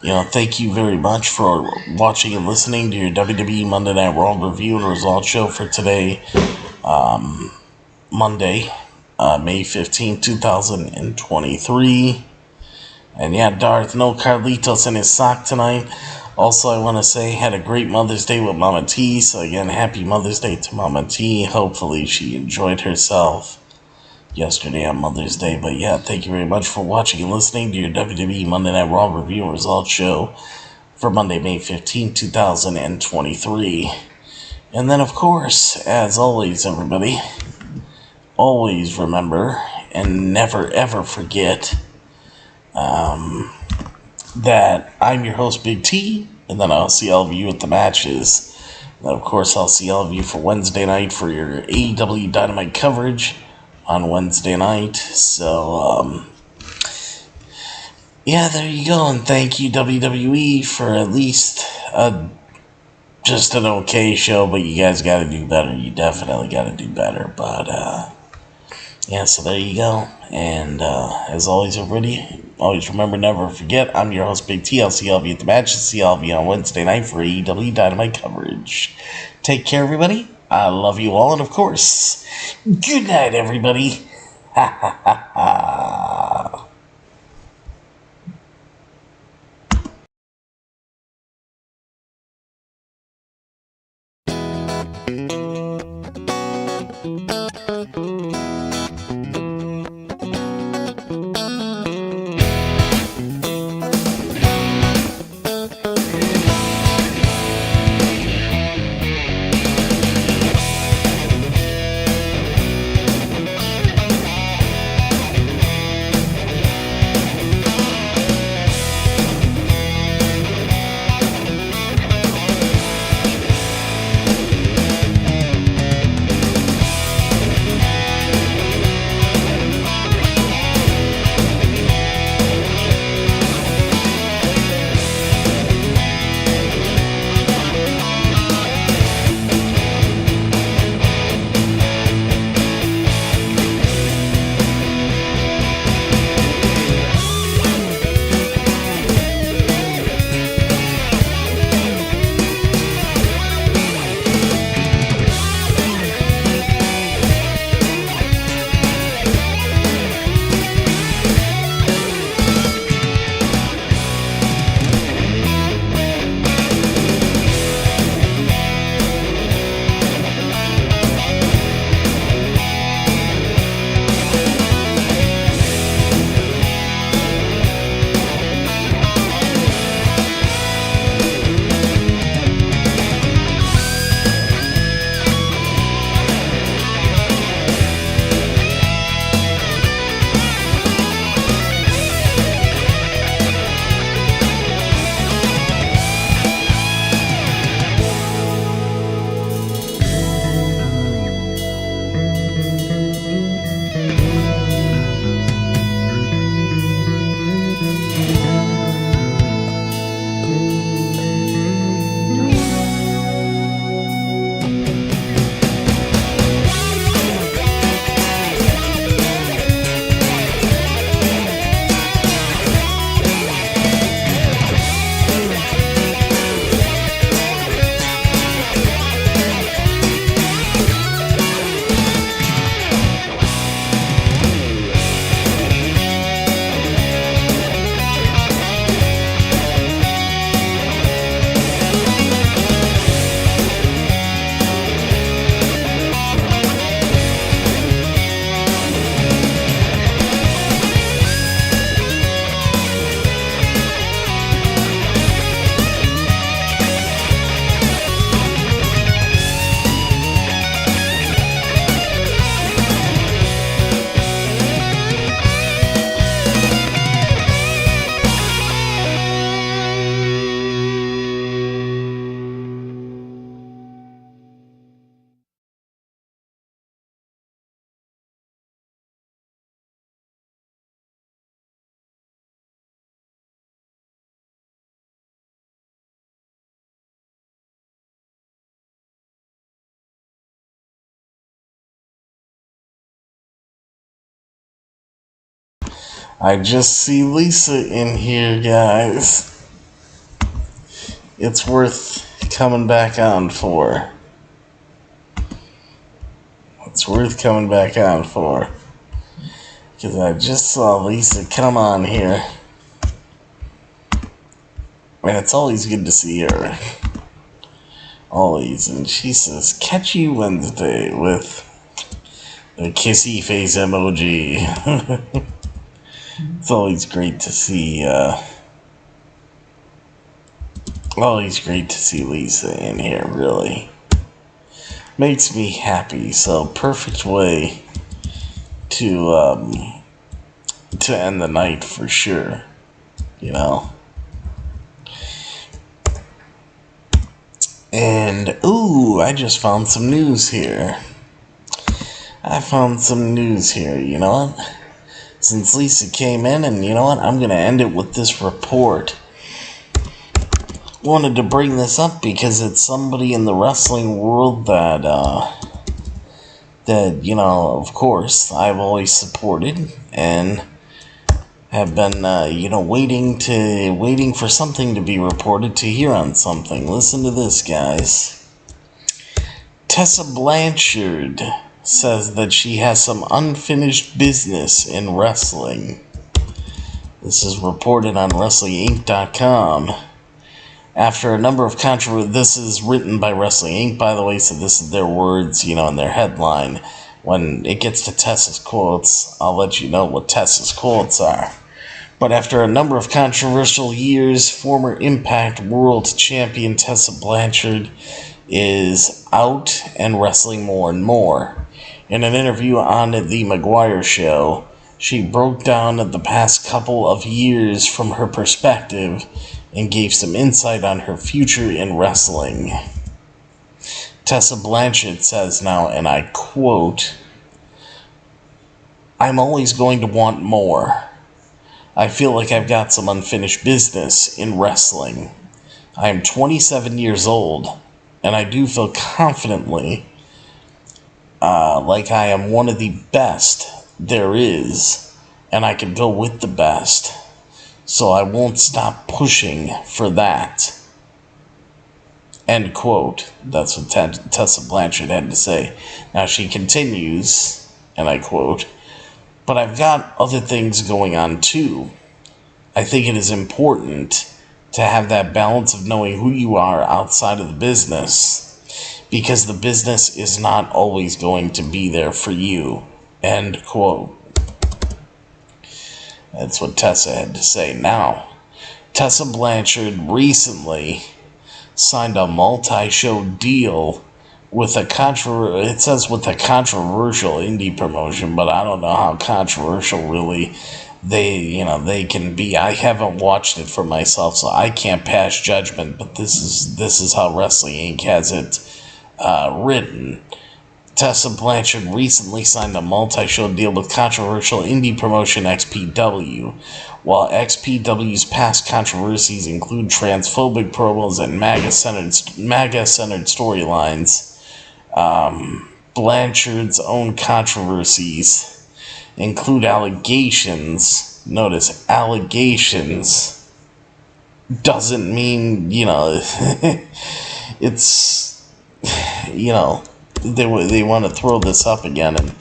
you know, thank you very much for watching and listening to your WWE Monday Night Raw review and results show for today, Monday, May 15, 2023. And yeah, Darth, no Carlitos in his sock tonight. Also, I want to say, had a great Mother's Day with Mama T. So again, happy Mother's Day to Mama T. Hopefully she enjoyed herself yesterday on Mother's Day. But yeah, thank you very much for watching and listening to your WWE Monday Night Raw review and results show for Monday, May 15, 2023. And then, of course, as always, everybody, always remember and never ever forget that I'm your host, Big T, and then I'll see all of you at the matches. And of course, I'll see all of you for Wednesday night for your AEW Dynamite coverage on Wednesday night. So, yeah, there you go. And thank you, WWE, for at least just an okay show. But you guys got to do better. You definitely got to do better. But, yeah, so there you go. And as always, everybody, always remember, never forget, I'm your host, Big T. I'll see all of you at the match. See all of you on Wednesday night for AEW Dynamite coverage. Take care, everybody. I love you all, and of course, good night, everybody. Ha ha ha ha. I just see Lisa in here, guys. It's worth coming back on for. It's worth coming back on for. Because I just saw Lisa come on here. And it's always good to see her. Always. And she says, "Catch you Wednesday," with the kissy face emoji. It's always great to see, always great to see Lisa in here, really. Makes me happy, so perfect way to end the night for sure, you know. And, ooh, I just found some news here. You know what? Since Lisa came in, and you know what? I'm going to end it with this report. Wanted to bring this up because it's somebody in the wrestling world that, you know, of course, I've always supported and have been, you know, waiting for something to be reported to hear on something. Listen to this, guys. Tessa Blanchard says that she has some unfinished business in wrestling. This is reported on WrestlingInc.com. After a number of this is written by Wrestling Inc., by the way, so this is their words, in their headline. When it gets to Tessa's quotes, I'll let you know what Tessa's quotes are. But after a number of controversial years, former Impact World Champion Tessa Blanchard is out and wrestling more and more. In an interview on The Maguire Show, she broke down the past couple of years from her perspective and gave some insight on her future in wrestling. Tessa Blanchard says now, and I quote, "I'm always going to want more. I feel like I've got some unfinished business in wrestling. I am 27 years old, and I do feel confidently like I am one of the best there is, and I can go with the best. So I won't stop pushing for that." End quote. That's what Tessa Blanchard had to say. Now she continues, and I quote, "But I've got other things going on too. I think it is important to have that balance of knowing who you are outside of the business, because the business is not always going to be there for you." End quote. That's what Tessa had to say. Now, Tessa Blanchard recently signed a multi-show deal with a controversial indie promotion, but I don't know how controversial really they can be. I haven't watched it for myself, so I can't pass judgment, but this is how Wrestling Inc. has it written. Tessa Blanchard recently signed a multi-show deal with controversial indie promotion XPW. While XPW's past controversies include transphobic promos and MAGA-centered storylines, Blanchard's own controversies include allegations. Notice, allegations doesn't mean, it's, they want to throw this up again, and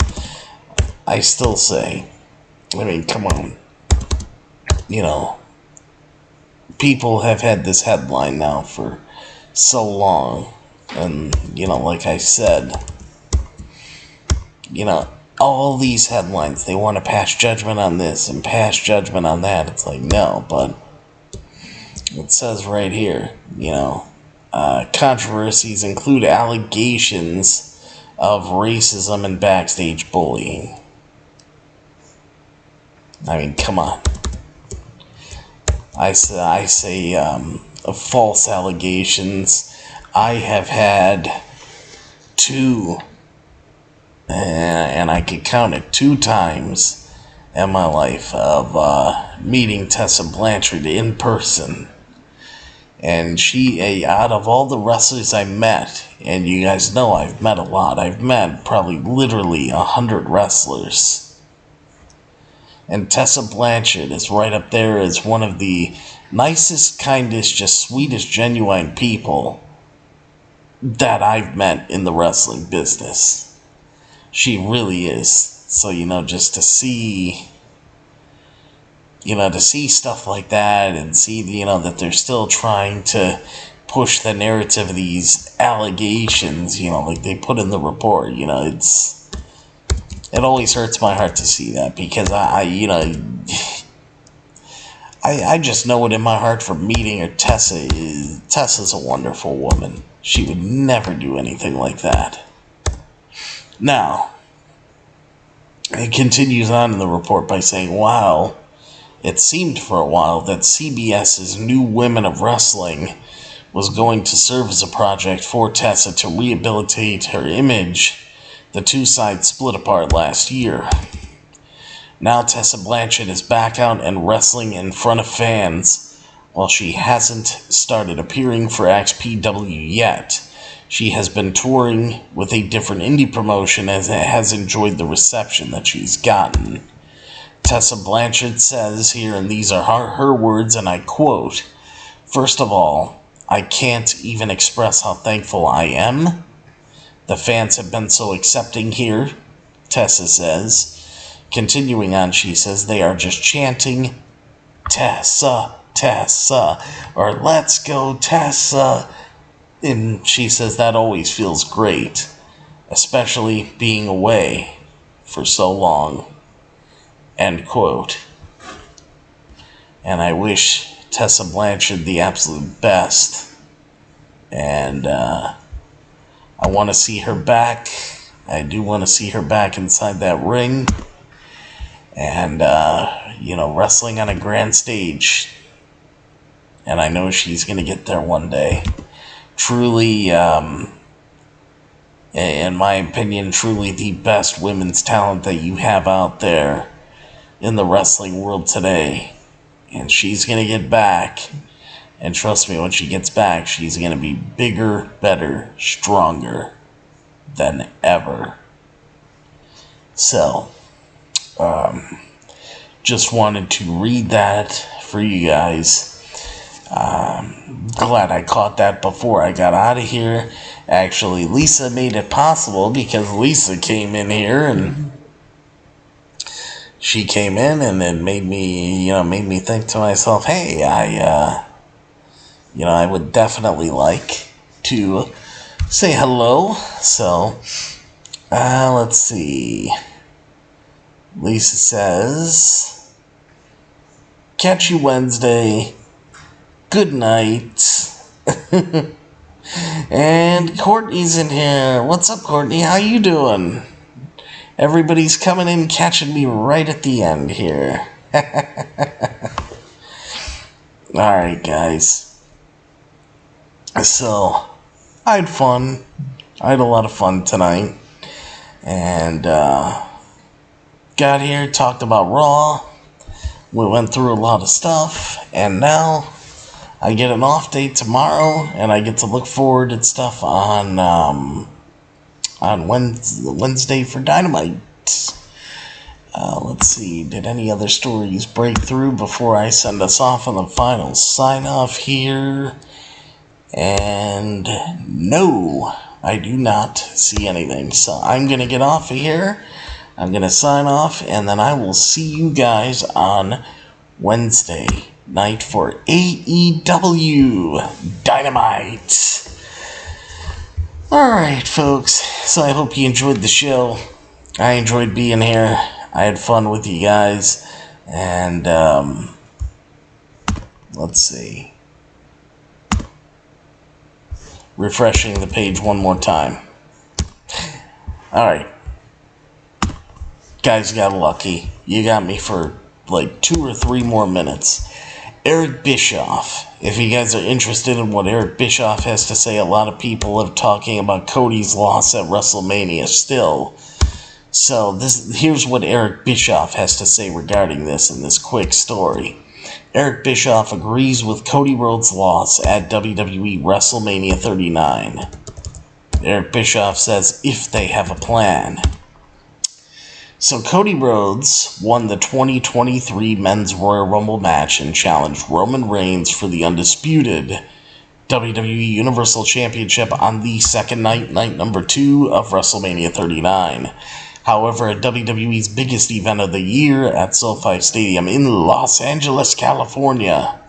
I still say, come on. People have had this headline now for so long, and, like I said, all these headlines, they want to pass judgment on this and pass judgment on that. It's like, no, but it says right here, controversies include allegations of racism and backstage bullying. Come on. I say false allegations. I have had two, and I could count it, 2 times in my life of meeting Tessa Blanchard in person. And she, out of all the wrestlers I met, and you guys know I've met a lot, I've met probably literally 100 wrestlers. And Tessa Blanchard is right up there as one of the nicest, kindest, just sweetest, genuine people that I've met in the wrestling business. She really is. So, just to see, to see stuff like that and see, that they're still trying to push the narrative of these allegations, like they put in the report, it always hurts my heart to see that, because I just know it in my heart from meeting her. Tessa's a wonderful woman. She would never do anything like that. Now, it continues on in the report by saying, wow, it seemed for a while that CBS's New Women of Wrestling was going to serve as a project for Tessa to rehabilitate her image. The two sides split apart last year. Now Tessa Blanchard is back out and wrestling in front of fans. While she hasn't started appearing for XPW yet, she has been touring with a different indie promotion and has enjoyed the reception that she's gotten. Tessa Blanchard says here, and these are her words, and I quote, "First of all, I can't even express how thankful I am The fans have been so accepting here, Tessa says. Continuing on, she says, they are just chanting, Tessa, Tessa, or let's go, Tessa. And she says that always feels great, especially being away for so long. End quote. And I wish Tessa Blanchard the absolute best. And I want to see her back. I do want to see her back inside that ring. And, wrestling on a grand stage. And I know she's going to get there one day. Truly, in my opinion, truly the best women's talent that you have out there in the wrestling world today. And she's going to get back. And trust me, when she gets back, she's going to be bigger, better, stronger than ever. So, just wanted to read that for you guys. Glad I caught that before I got out of here. Actually, Lisa made it possible because Lisa came in here and she came in and it made me think to myself, hey, I would definitely like to say hello. So, let's see. Lisa says, catch you Wednesday. Good night. And Courtney's in here. What's up, Courtney? How you doing? Everybody's coming in, catching me right at the end here. Alright, guys. So, I had fun. I had a lot of fun tonight. And, got here, talked about Raw. We went through a lot of stuff. And now, I get an off day tomorrow. And I get to look forward to stuff on Wednesday for Dynamite. Let's see, did any other stories break through before I send us off on the final sign-off here? And no, I do not see anything. So I'm going to get off of here. I'm going to sign off, and then I will see you guys on Wednesday night for AEW Dynamite. Alright, folks, so I hope you enjoyed the show. I enjoyed being here. I had fun with you guys. And, let's see. Refreshing the page one more time. Alright. Guys got lucky. You got me for like 2 or 3 more minutes. Eric Bischoff. If you guys are interested in what Eric Bischoff has to say, a lot of people are talking about Cody's loss at WrestleMania still. So here's what Eric Bischoff has to say regarding this in this quick story. Eric Bischoff agrees with Cody Rhodes' loss at WWE WrestleMania 39. Eric Bischoff says if they have a plan. So Cody Rhodes won the 2023 Men's Royal Rumble match and challenged Roman Reigns for the undisputed WWE Universal Championship on the second night number 2 of WrestleMania 39. However, at WWE's biggest event of the year at SoFi Stadium in Los Angeles, California,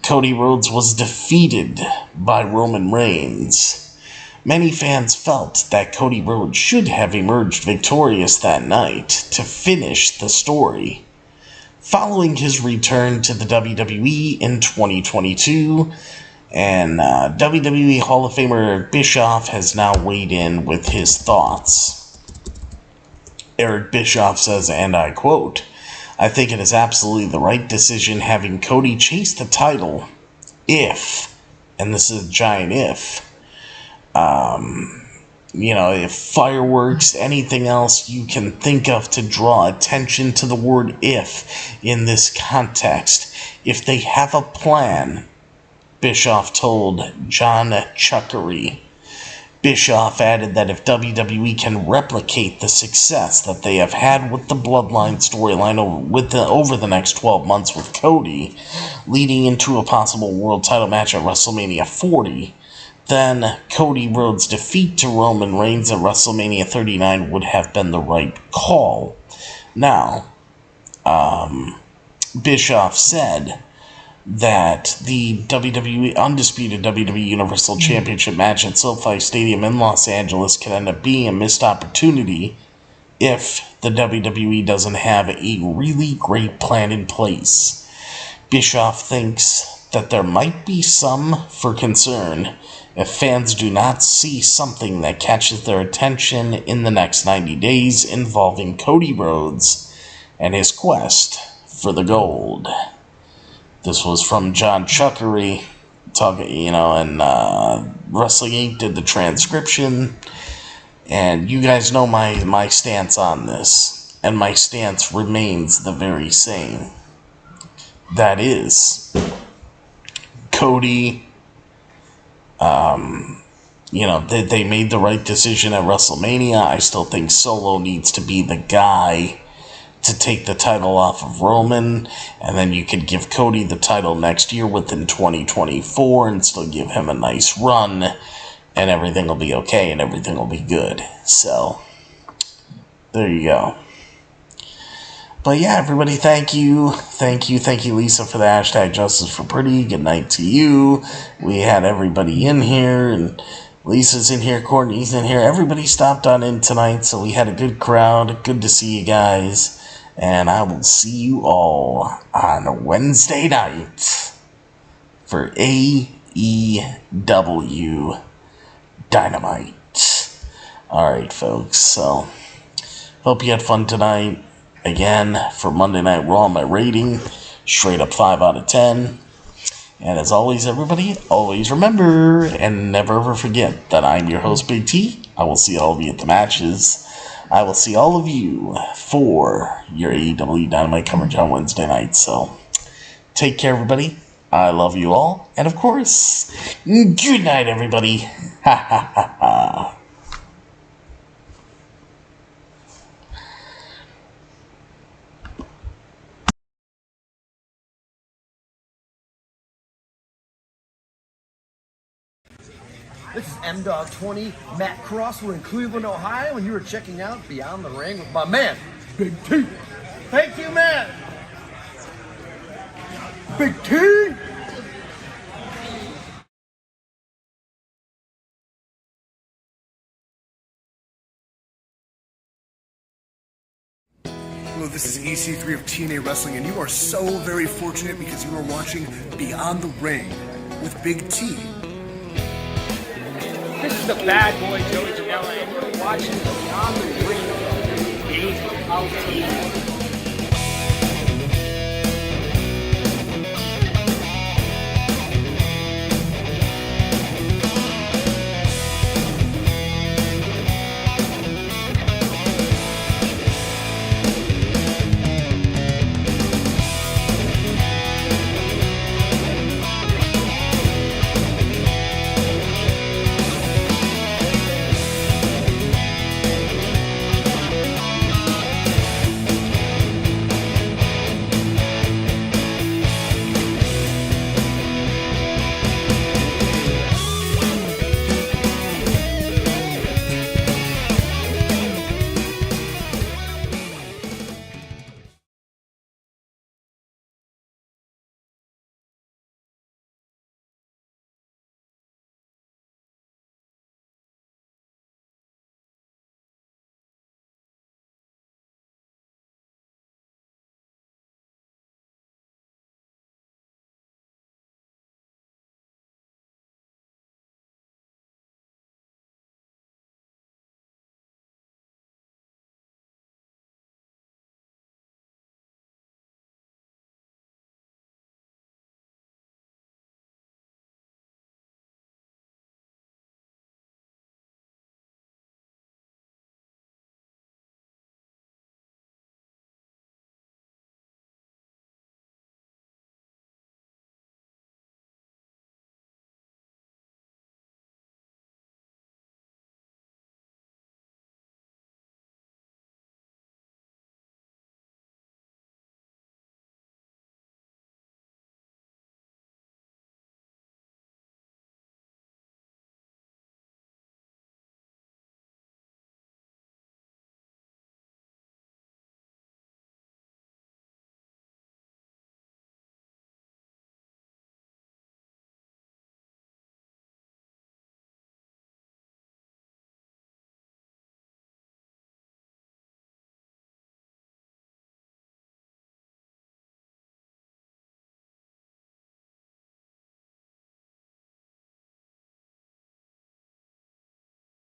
Cody Rhodes was defeated by Roman Reigns. Many fans felt that Cody Rhodes should have emerged victorious that night to finish the story. Following his return to the WWE in 2022, and WWE Hall of Famer Bischoff has now weighed in with his thoughts. Eric Bischoff says, and I quote, I think it is absolutely the right decision having Cody chase the title if, and this is a giant if, if fireworks, anything else you can think of to draw attention to the word if in this context. If they have a plan, Bischoff told John Chuckery. Bischoff added that if WWE can replicate the success that they have had with the Bloodline storyline over the next 12 months with Cody, leading into a possible world title match at WrestleMania 40, then Cody Rhodes' defeat to Roman Reigns at WrestleMania 39 would have been the right call. Now, Bischoff said that the undisputed WWE Universal Championship match at SoFi Stadium in Los Angeles could end up being a missed opportunity if the WWE doesn't have a really great plan in place. Bischoff thinks that there might be some for concern if fans do not see something that catches their attention in the next 90 days involving Cody Rhodes and his quest for the gold. This was from John Chuckery, and Wrestling Inc. did the transcription. And you guys know my stance on this. And my stance remains the very same. That is, Cody, they made the right decision at WrestleMania. I still think Solo needs to be the guy to take the title off of Roman, and then you could give Cody the title next year within 2024 and still give him a nice run, and everything will be okay and everything will be good. So, there you go. But yeah, everybody, thank you. Thank you, Lisa, for the hashtag Justice for Pretty. Good night to you. We had everybody in here, and Lisa's in here, Courtney's in here. Everybody stopped on in tonight, so we had a good crowd. Good to see you guys. And I will see you all on Wednesday night for AEW Dynamite. Alright, folks, so hope you had fun tonight. Again, for Monday Night Raw, my rating, straight up 5 out of 10. And as always, everybody, always remember and never ever forget that I'm your host, Big T. I will see all of you at the matches. I will see all of you for your AEW Dynamite coverage on Wednesday night. So, take care, everybody. I love you all. And, of course, good night, everybody. Ha, ha, ha, ha. This is M-Dog 20, Matt Cross. We're in Cleveland, Ohio, and you were checking out Beyond the Ring with my man, Big T. Thank you, man. Big T. Hello, this is EC3 of TNA Wrestling, and you are so very fortunate because you are watching Beyond the Ring with Big T. This is the bad boy Joey Janela, and you're watching Beyond the Ring, BLT.